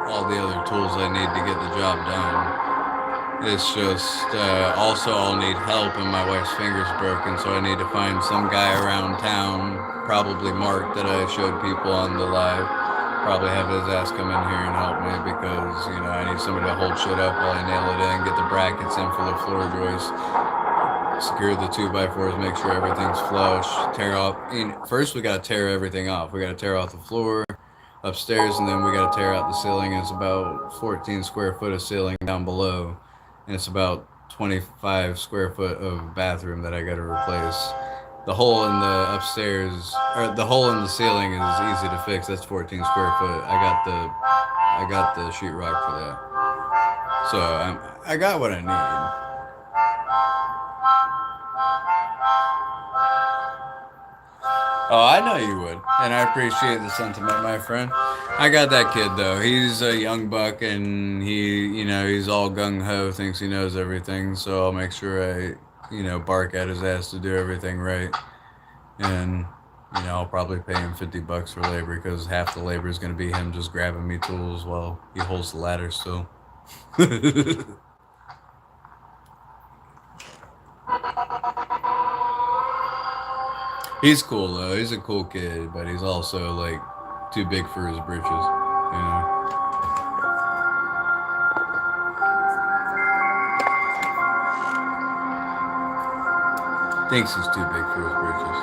all the other tools I need to get the job done. It's just also I'll need help, and my wife's finger's broken, so I need to find some guy around town, probably Mark that I showed people on the live. Probably have his ass come in here and help me because, you know, I need somebody to hold shit up while I nail it in, get the brackets in for the floor joists, secure the 2x4s, make sure everything's flush, tear off. First we gotta tear everything off. We gotta tear off the floor upstairs, and then we gotta tear out the ceiling. It's about 14 square foot of ceiling down below, and it's about 25 square foot of bathroom that I gotta replace. The hole in the upstairs, or the hole in the ceiling is easy to fix. That's 14 square foot. I got the sheetrock for that. So I got what I need. Oh, I know you would, and I appreciate the sentiment, my friend. I got that kid though. He's a young buck, and he's all gung ho, thinks he knows everything. So I'll make sure I, bark at his ass to do everything right, and I'll probably pay him $50 for labor because half the labor is going to be him just grabbing me tools while he holds the ladder still. He's cool though. He's a cool kid, but he's also like too big for his britches, Thinks he's too big for his britches.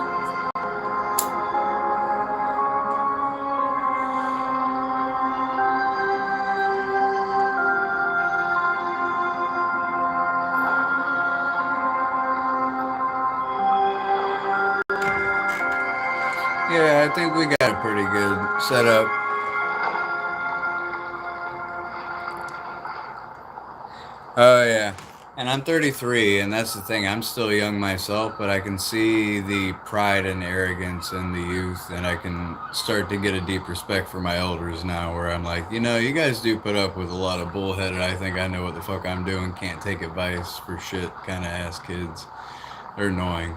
Yeah, I think we got a pretty good setup. Oh, yeah. And I'm 33, and that's the thing. I'm still young myself, but I can see the pride and arrogance in the youth, and I can start to get a deep respect for my elders now, where I'm like, you guys do put up with a lot of bullheaded, I think I know what the fuck I'm doing, can't take advice for shit kind of ass kids. They're annoying.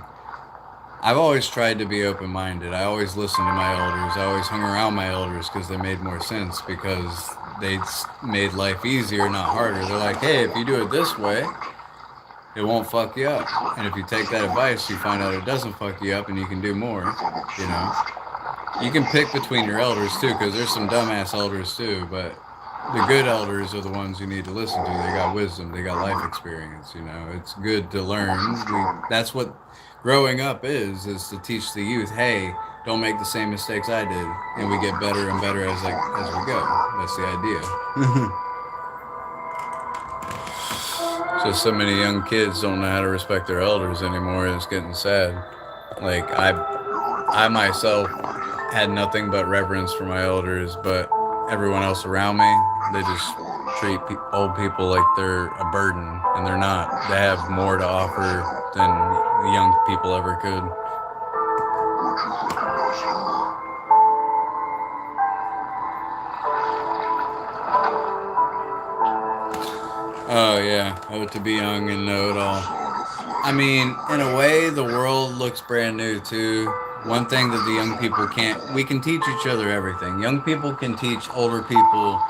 I've always tried to be open-minded. I always listened to my elders. I always hung around my elders because they made more sense, because they made life easier, not harder. They're like, hey, if you do it this way, it won't fuck you up. And if you take that advice, you find out it doesn't fuck you up and you can do more, You can pick between your elders too, because there's some dumbass elders too, but the good elders are the ones you need to listen to. They got wisdom. They got life experience, It's good to learn. That's what growing up is to teach the youth, hey, don't make the same mistakes I did, and we get better and better as we go. That's the idea. So many young kids don't know how to respect their elders anymore, and it's getting sad. Like, I myself had nothing but reverence for my elders, but everyone else around me, they just treat old people like they're a burden, and they're not. They have more to offer than the young people ever could. Oh, yeah. Oh, to be young and know it all. I mean, in a way, the world looks brand new too. One thing that the young people can't, we can teach each other everything. Young people can teach older people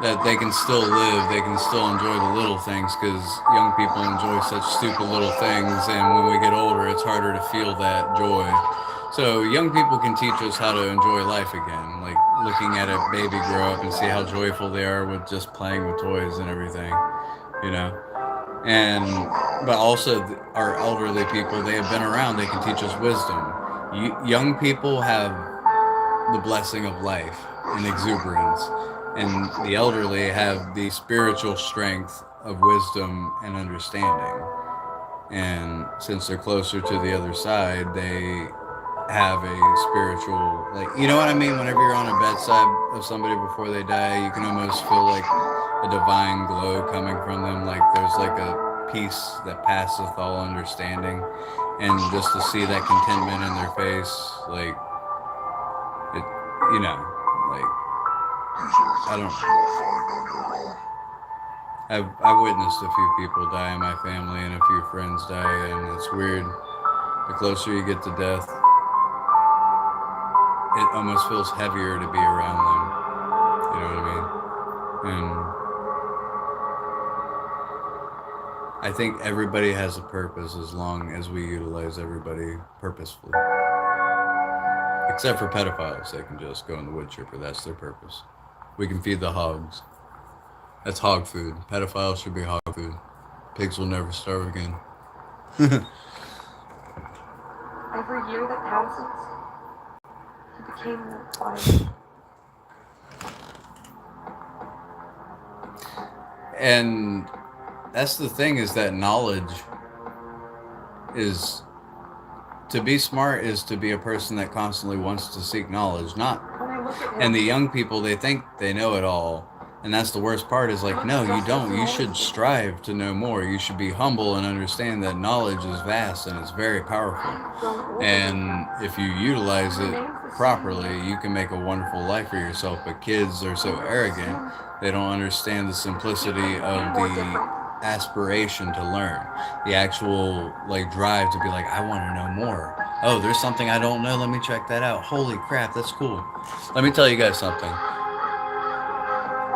that they can still live, they can still enjoy the little things, because young people enjoy such stupid little things, and when we get older, it's harder to feel that joy. So young people can teach us how to enjoy life again, like looking at a baby grow up and see how joyful they are with just playing with toys and everything, you know. And but also our elderly people, they have been around, they can teach us wisdom. Young people have the blessing of life and exuberance, and the elderly have the spiritual strength of wisdom and understanding. And since they're closer to the other side, they have a spiritual, like, you know what I mean? Whenever you're on a bedside of somebody before they die, you can almost feel like a divine glow coming from them. Like there's like a peace that passeth all understanding. And just to see that contentment in their face, like, it, you know, like, I don't. I've witnessed a few people die in my family and a few friends die, and it's weird. The closer you get to death, it almost feels heavier to be around them. You know what I mean? And I think everybody has a purpose as long as we utilize everybody purposefully. Except for pedophiles, they can just go in the wood chipper. That's their purpose. We can feed the hogs. That's hog food. Pedophiles should be hog food. Pigs will never starve again. Every year that passes, he became more quiet. And that's the thing, is that knowledge is, to be smart is to be a person that constantly wants to seek knowledge, not, When I look at him, and the young people, they think they know it all. And that's the worst part, is like, no, you don't. You should strive to know more. You should be humble and understand that knowledge is vast and it's very powerful. And if you utilize it properly, you can make a wonderful life for yourself. But kids are so arrogant, they don't understand the simplicity of the aspiration to learn. The actual, like, drive to be like, I want to know more. Oh, there's something I don't know. Let me check that out. Holy crap, that's cool. Let me tell you guys something.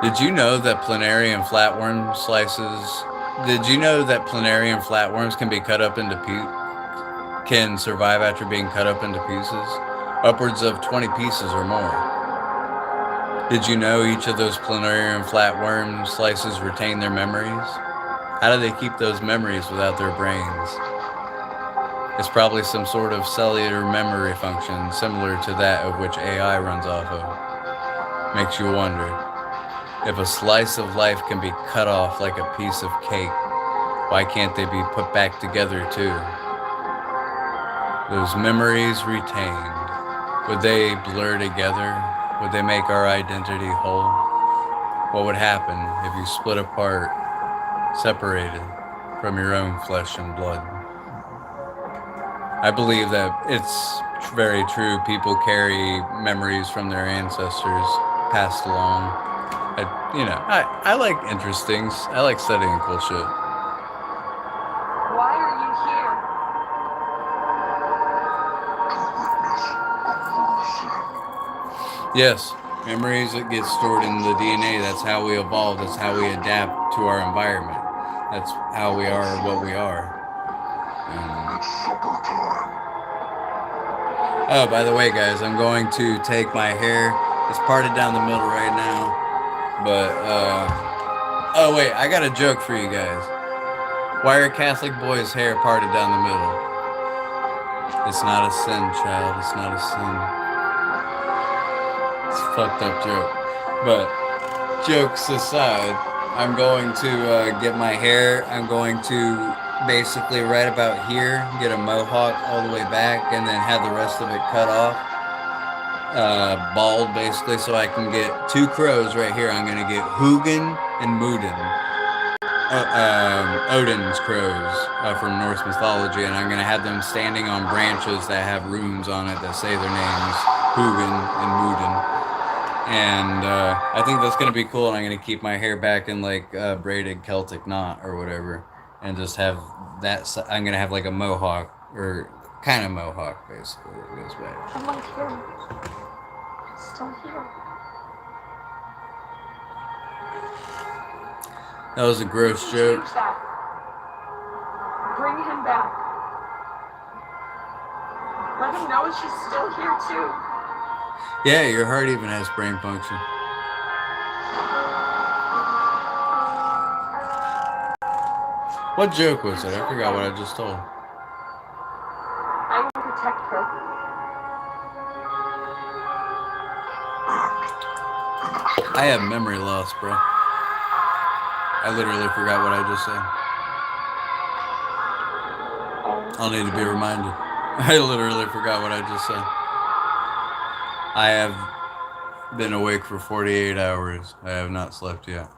Did you know that planarian flatworm slices? Did you know that planarian flatworms can be cut up into can survive after being cut up into pieces? Upwards of 20 pieces or more. Did you know each of those planarian flatworm slices retain their memories? How do they keep those memories without their brains? It's probably some sort of cellular memory function similar to that of which AI runs off of. Makes you wonder. If a slice of life can be cut off like a piece of cake, why can't they be put back together too? Those memories retained, would they blur together? Would they make our identity whole? What would happen if you split apart, separated from your own flesh and blood? I believe that it's very true. People carry memories from their ancestors passed along. I like interesting. I like studying cool shit. why are you here? Yes, memories that get stored in the DNA. That's how we evolve. That's how we adapt to our environment. That's how we are what we are. Oh, by the way, guys, I'm going to take my hair. It's parted down the middle right now. But, oh wait, I got a joke for you guys. Why are Catholic boys' hair parted down the middle? It's not a sin, child. It's not a sin. It's a fucked up joke. But, jokes aside, I'm going to get my hair. I'm going to basically right about here, get a mohawk all the way back, and then have the rest of it cut off. Bald, basically, so I can get two crows right here. I'm going to get Hugin and Munin, Odin's crows from Norse mythology, and I'm going to have them standing on branches that have runes on it that say their names, Hugin and Munin. And I think that's gonna be cool. And I'm gonna keep my hair back in like braided Celtic knot or whatever, and just have that. I'm gonna have like a mohawk or kind of mohawk basically that goes back. I'm like here. Still here. That was a gross joke. Change that. Bring him back. Let him know she's still here too. Yeah, your heart even has brain function. What joke was it? I forgot what I just told. I will protect her. I have memory loss, bro. I literally forgot what I just said. I'll need to be reminded. I literally forgot what I just said. I have been awake for 48 hours. I have not slept yet.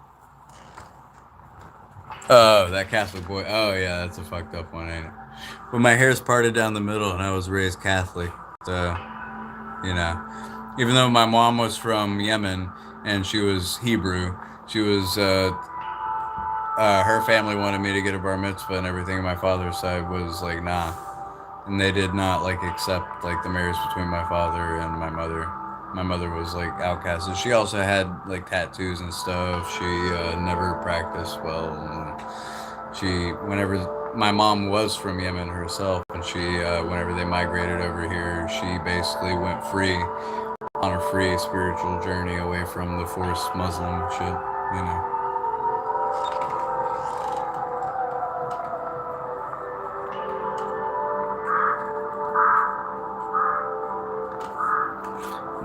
Oh, that Catholic boy. Oh, yeah, that's a fucked up one, ain't it? But my hair's parted down the middle, and I was raised Catholic. So, you know, even though my mom was from Yemen and she was Hebrew, she was, her family wanted me to get a bar mitzvah and everything. And my father's side was like, nah. And they did not like accept like the marriage between my father and my mother. My mother was like outcasted. She also had like tattoos and stuff. She never practiced well. And whenever my mom was from Yemen herself, and whenever they migrated over here, she basically went free on a free spiritual journey away from the forced Muslim shit, you know.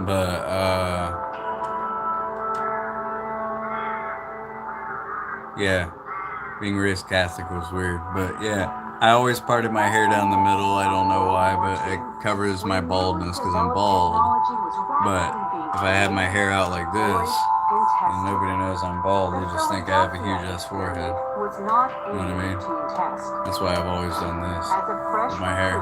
But yeah, being raised Catholic was weird. But yeah, I always parted my hair down the middle. I don't know why, but it covers my baldness because I'm bald. But if I had my hair out like this, and nobody knows I'm bald, they just think I have a huge ass forehead. You know what I mean? That's why I've always done this with my hair.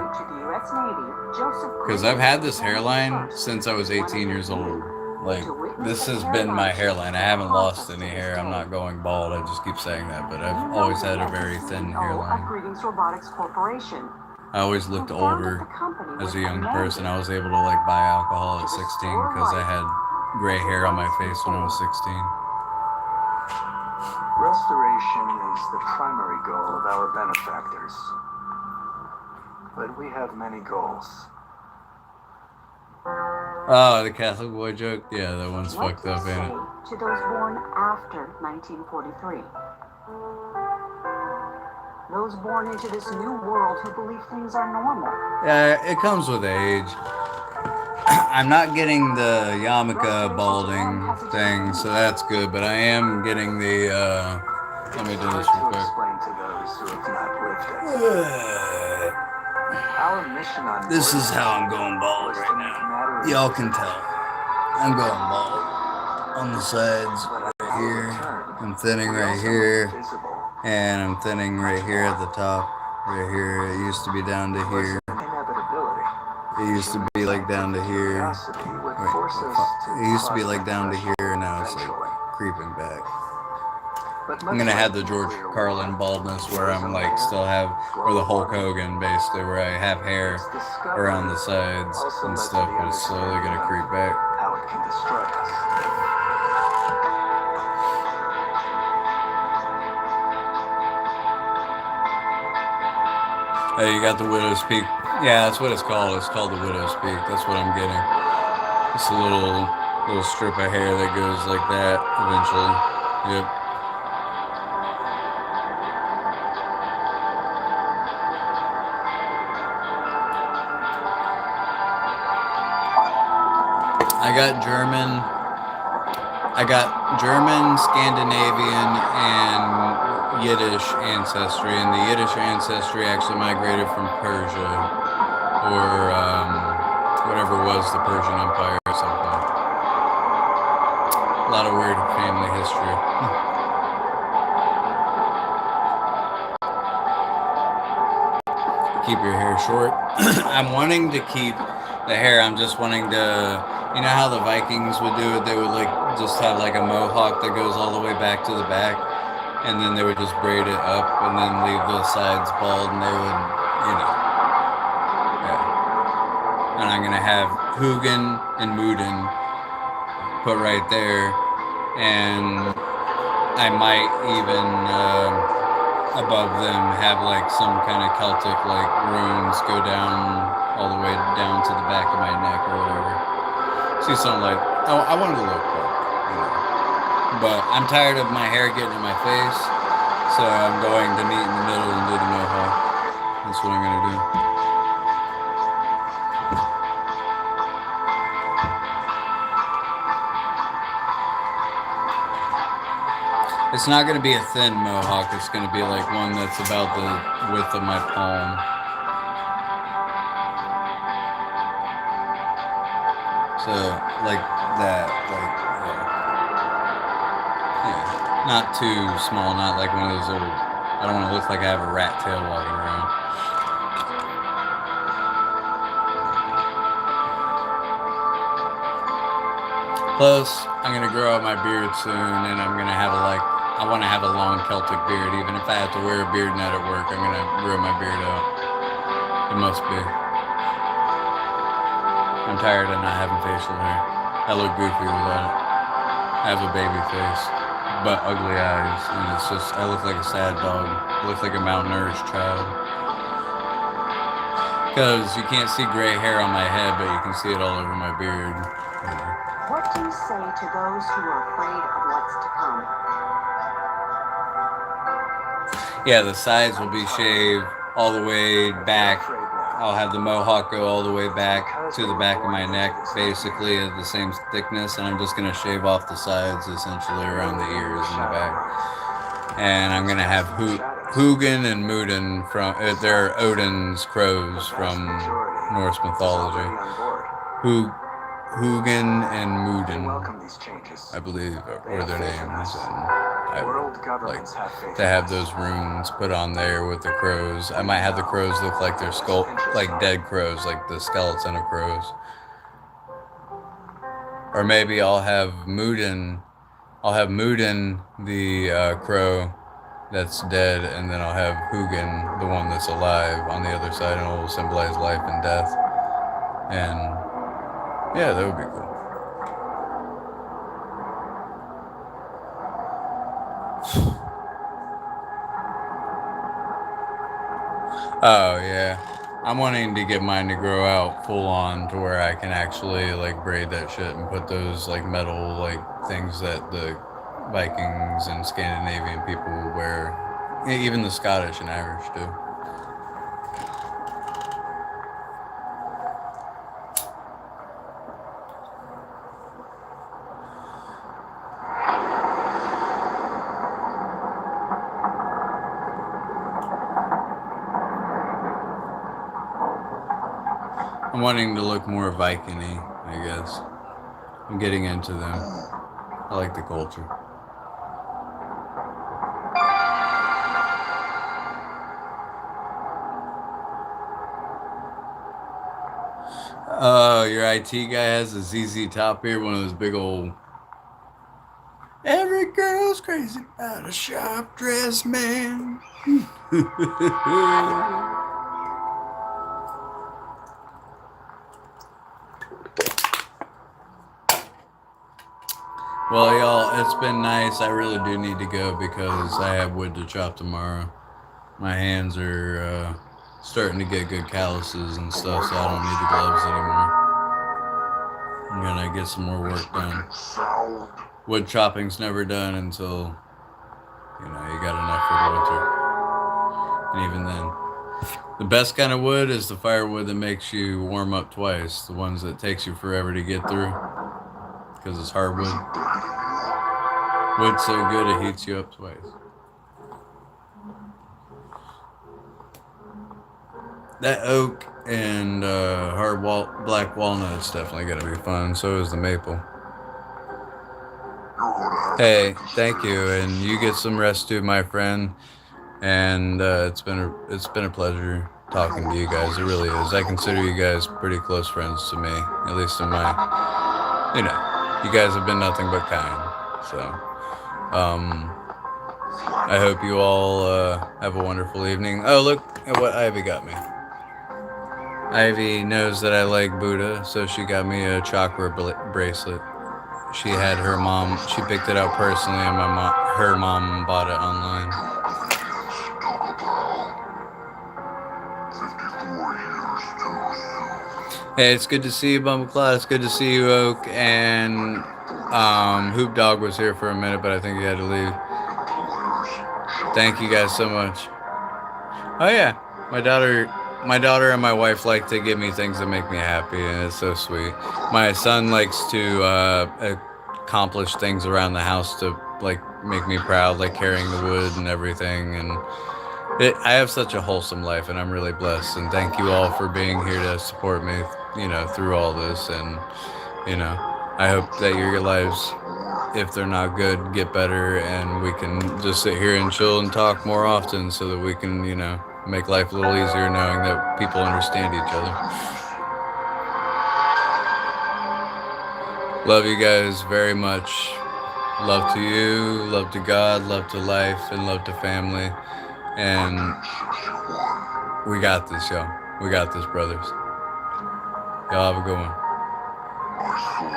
Because I've had this hairline since I was 18 years old. Like, this has been my hairline. I haven't lost any hair. I'm not going bald. I just keep saying that. But I've always had a very thin hairline. I always looked older as a young person. I was able to, like, buy alcohol at 16 because I had gray hair on my face when I was 16. Restoration is the primary goal of our benefactors. But we have many goals. Oh, the Catholic boy joke? Yeah, that one's fucked up, ain't it? To those born after 1943. Those born into this new world who believe things are normal. Yeah, it comes with age. I'm not getting the yarmulke balding thing, so that's good, but I am getting the, let me do this real quick. Explain to those who have not lived it. Our mission on This is how I'm going bald right now. Y'all can tell. I'm going bald. On the sides, right here. I'm thinning right here. And I'm thinning right here at the top. Right here. It used to be down to here. It used to be like down to here. It used to be like down to here, and now it's like creeping back. I'm gonna have the George Carlin baldness where I'm like still have, or the Hulk Hogan basically, where I have hair around the sides and stuff, but it's slowly gonna creep back. How it can destroy us. Hey, you got the Widow's Peak. Yeah, that's what it's called. It's called the Widow's Peak. That's what I'm getting. It's a little strip of hair that goes like that eventually. Yep. I got German, Scandinavian, and Yiddish ancestry, and the Yiddish ancestry actually migrated from Persia, or whatever was the Persian Empire or something. A lot of weird family history. Keep your hair short. I'm wanting to keep the hair. I'm just wanting to You know how the Vikings would do it? They would like just have like a mohawk that goes all the way back to the back, and then they would just braid it up and then leave the sides bald, and they would, yeah. And I'm gonna have Hugin and Mudin put right there, and I might even above them have like some kind of Celtic like runes go down all the way down to the back of my neck or whatever. See something like, I wanted to look cool, but I'm tired of my hair getting in my face, so I'm going to meet in the middle and do the mohawk. That's what I'm gonna do. It's not going to be a thin mohawk. It's going to be like one that's about the width of my palm. So, like that, like, yeah. Not too small, not like one of those little, I don't want to look like I have a rat tail walking around. Plus, I'm going to grow out my beard soon, and I'm going to have I want to have a long Celtic beard. Even if I have to wear a beard net at work, I'm going to grow my beard out. It must be. I'm tired of not having facial hair. I look goofy without it. I have a baby face, but ugly eyes, and it's just, I look like a sad dog. I look like a malnourished child. Because you can't see gray hair on my head, but you can see it all over my beard. What do you say to those who are afraid of what's to come? Yeah, the sides will be shaved all the way back. I'll have the mohawk go all the way back to the back of my neck, basically at the same thickness, and I'm just going to shave off the sides, essentially around the ears and the back. And I'm going to have Hugin and Mudin from, they're Odin's crows from Norse mythology. Hugin and Mudin, I believe, are their names. And I like to have those runes put on there with the crows. I might have the crows look like they're like dead crows, like the skeleton of crows. Or maybe I'll have Mudin the crow that's dead, and then I'll have Hugin, the one that's alive, on the other side, and it will symbolize life and death. And yeah, that would be cool. Oh yeah, I'm wanting to get mine to grow out full on to where I can actually like braid that shit and put those like metal like things that the Vikings and Scandinavian people wear, even the Scottish and Irish do. I'm wanting to look more Viking-y, I guess. I'm getting into them. I like the culture. Oh, your IT guy has a ZZ Top here, one of those big old... Every girl's crazy about a sharp dressed man. Well, y'all, it's been nice. I really do need to go because I have wood to chop tomorrow. My hands are starting to get good calluses and stuff, so I don't need the gloves anymore. I'm gonna get some more work done. Wood chopping's never done until, you got enough for the winter. And even then. The best kind of wood is the firewood that makes you warm up twice. The ones that takes you forever to get through. Because it's hardwood. Wood's so good it heats you up twice. That oak and hard black walnut's definitely gonna be fun. So is the maple. Hey, thank you, and you get some rest too, my friend. And it's been a pleasure talking to you guys. It really is. I consider you guys pretty close friends to me, at least in my you know, you guys have been nothing but kind. So, I hope you all have a wonderful evening. Oh, look at what Ivy got me. Ivy knows that I like Buddha, so she got me a chakra bracelet. She had her mom, she picked it out personally, and her mom bought it online. 54 years too soon. Hey, it's good to see you, Bumbleclaw. It's good to see you, Oak. And Hoop Dog was here for a minute, but I think he had to leave. Thank you guys so much. Oh yeah, my daughter and my wife like to give me things that make me happy, and it's so sweet. My son likes to accomplish things around the house to like make me proud, like carrying the wood and everything. And I have such a wholesome life, and I'm really blessed. And thank you all for being here to support me, through all this. And I hope that your lives, if they're not good, get better, and we can just sit here and chill and talk more often, so that we can, make life a little easier knowing that people understand each other. Love you guys very much. Love to you, love to God, love to life, and love to family. And we got this, y'all. We got this, brothers. Y'all have a good one. My soul